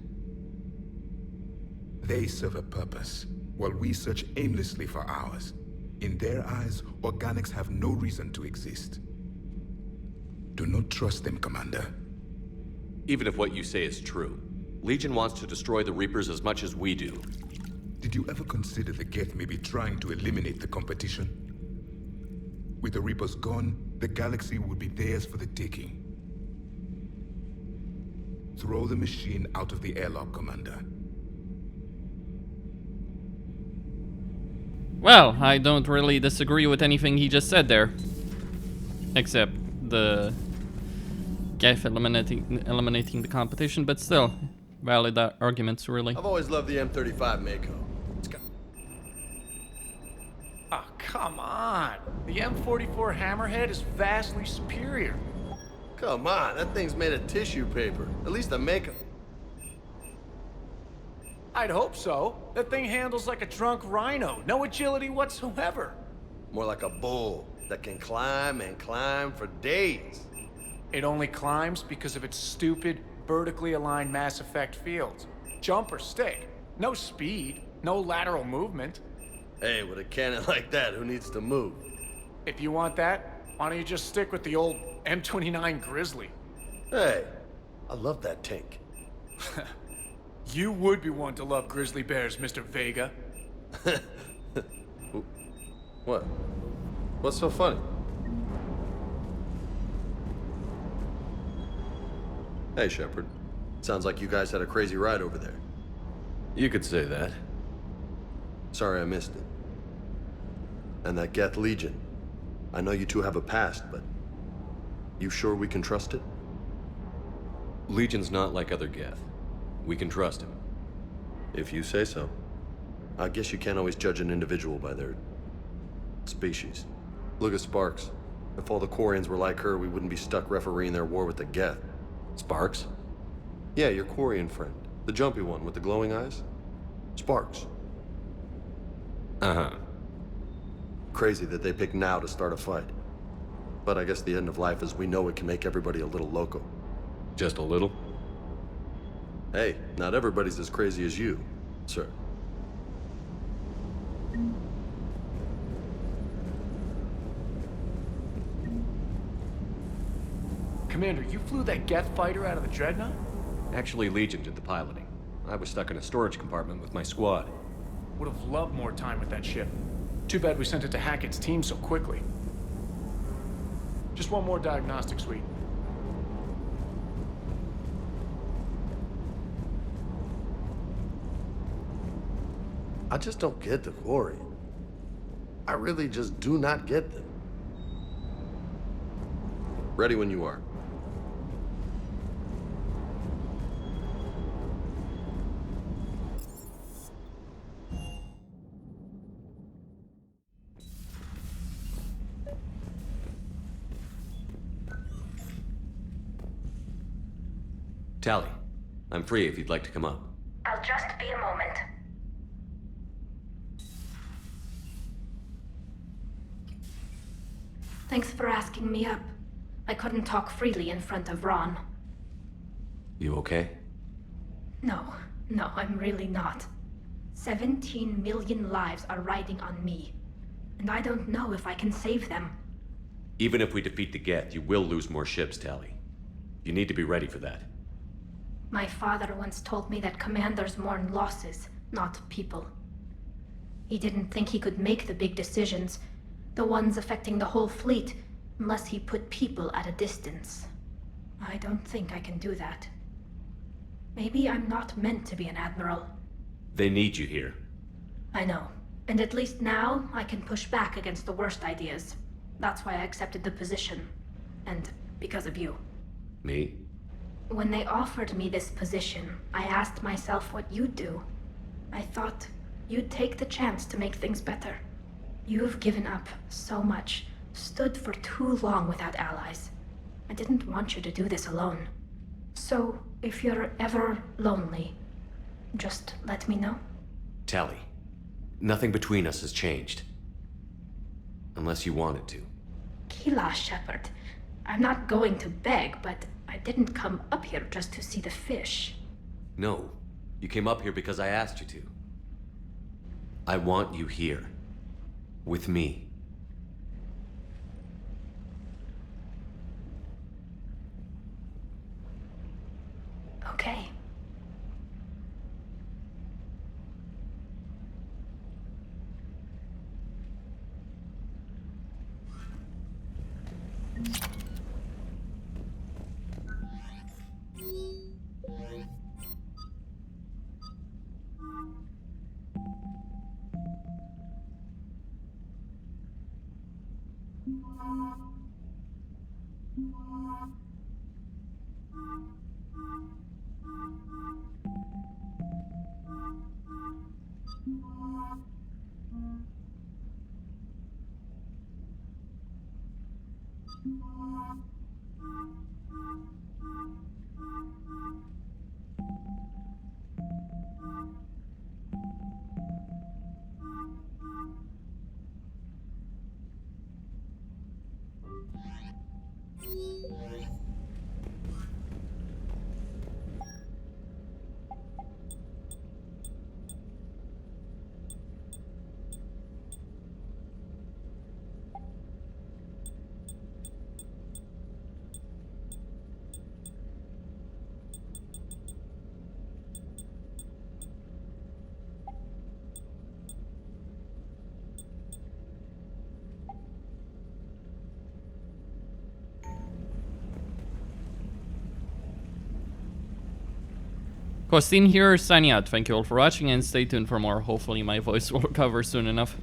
They serve a purpose, while we search aimlessly for ours. In their eyes, organics have no reason to exist. Do not trust them, Commander. Even if what you say is true, Legion wants to destroy the Reapers as much as we do. Did you ever consider the Geth may be trying to eliminate the competition? With the Reapers gone, the galaxy would be theirs for the taking. Throw the machine out of the airlock, Commander. Well, I don't really disagree with anything he just said there. Except the Geth eliminating the competition, but still, valid arguments, really. I've always loved the M35 Mako. Oh, come on. The M44 Hammerhead is vastly superior. Come on, that thing's made of tissue paper. At least the Mako. I'd hope so. That thing handles like a drunk rhino. No agility whatsoever. More like a bull that can climb and climb for days. It only climbs because of its stupid, vertically aligned Mass Effect fields. Jump or stick. No speed. No lateral movement. Hey, with a cannon like that, who needs to move? If you want that, why don't you just stick with the old M29 Grizzly? Hey, I love that tank. You would be one to love grizzly bears, Mr. Vega. What? What's so funny? Hey, Shepard. Sounds like you guys had a crazy ride over there. You could say that. Sorry I missed it. And that Geth Legion. I know you two have a past, but... You sure we can trust it? Legion's not like other Geth. We can trust him. If you say so. I guess you can't always judge an individual by their... species. Look at Sparks. If all the Quarians were like her, we wouldn't be stuck refereeing their war with the Geth. Sparks? Yeah, your Quarian friend. The jumpy one with the glowing eyes. Sparks. Uh-huh. Crazy that they pick now to start a fight. But I guess the end of life as we know it can make everybody a little loco. Just a little? Hey, not everybody's as crazy as you, sir. Commander, you flew that Geth fighter out of the Dreadnought? Actually, Legion did the piloting. I was stuck in a storage compartment with my squad. Would have loved more time with that ship. Too bad we sent it to Hackett's team so quickly. Just one more diagnostic suite. I just don't get the Quarians. I really just do not get them. Ready when you are. Tally, I'm free if you'd like to come up. I'll just be a moment. Thanks for asking me up. I couldn't talk freely in front of Ron. You okay? No, I'm really not. 17 million lives are riding on me, and I don't know if I can save them. Even if we defeat the Geth, you will lose more ships, Tally. You need to be ready for that. My father once told me that commanders mourn losses, not people. He didn't think he could make the big decisions, the ones affecting the whole fleet, unless he put people at a distance. I don't think I can do that. Maybe I'm not meant to be an admiral. They need you here. I know, and at least now I can push back against the worst ideas. That's why I accepted the position, and because of you. Me? When they offered me this position, I asked myself what you'd do. I thought you'd take the chance to make things better. You've given up so much, stood for too long without allies. I didn't want you to do this alone. So, if you're ever lonely, just let me know. Tally, nothing between us has changed. Unless you want it to. Kila, Shepard. I'm not going to beg, but I didn't come up here just to see the fish. No, you came up here because I asked you to. I want you here. With me. Okay. Costin here, signing out. Thank you all for watching and stay tuned for more. Hopefully my voice will recover soon enough.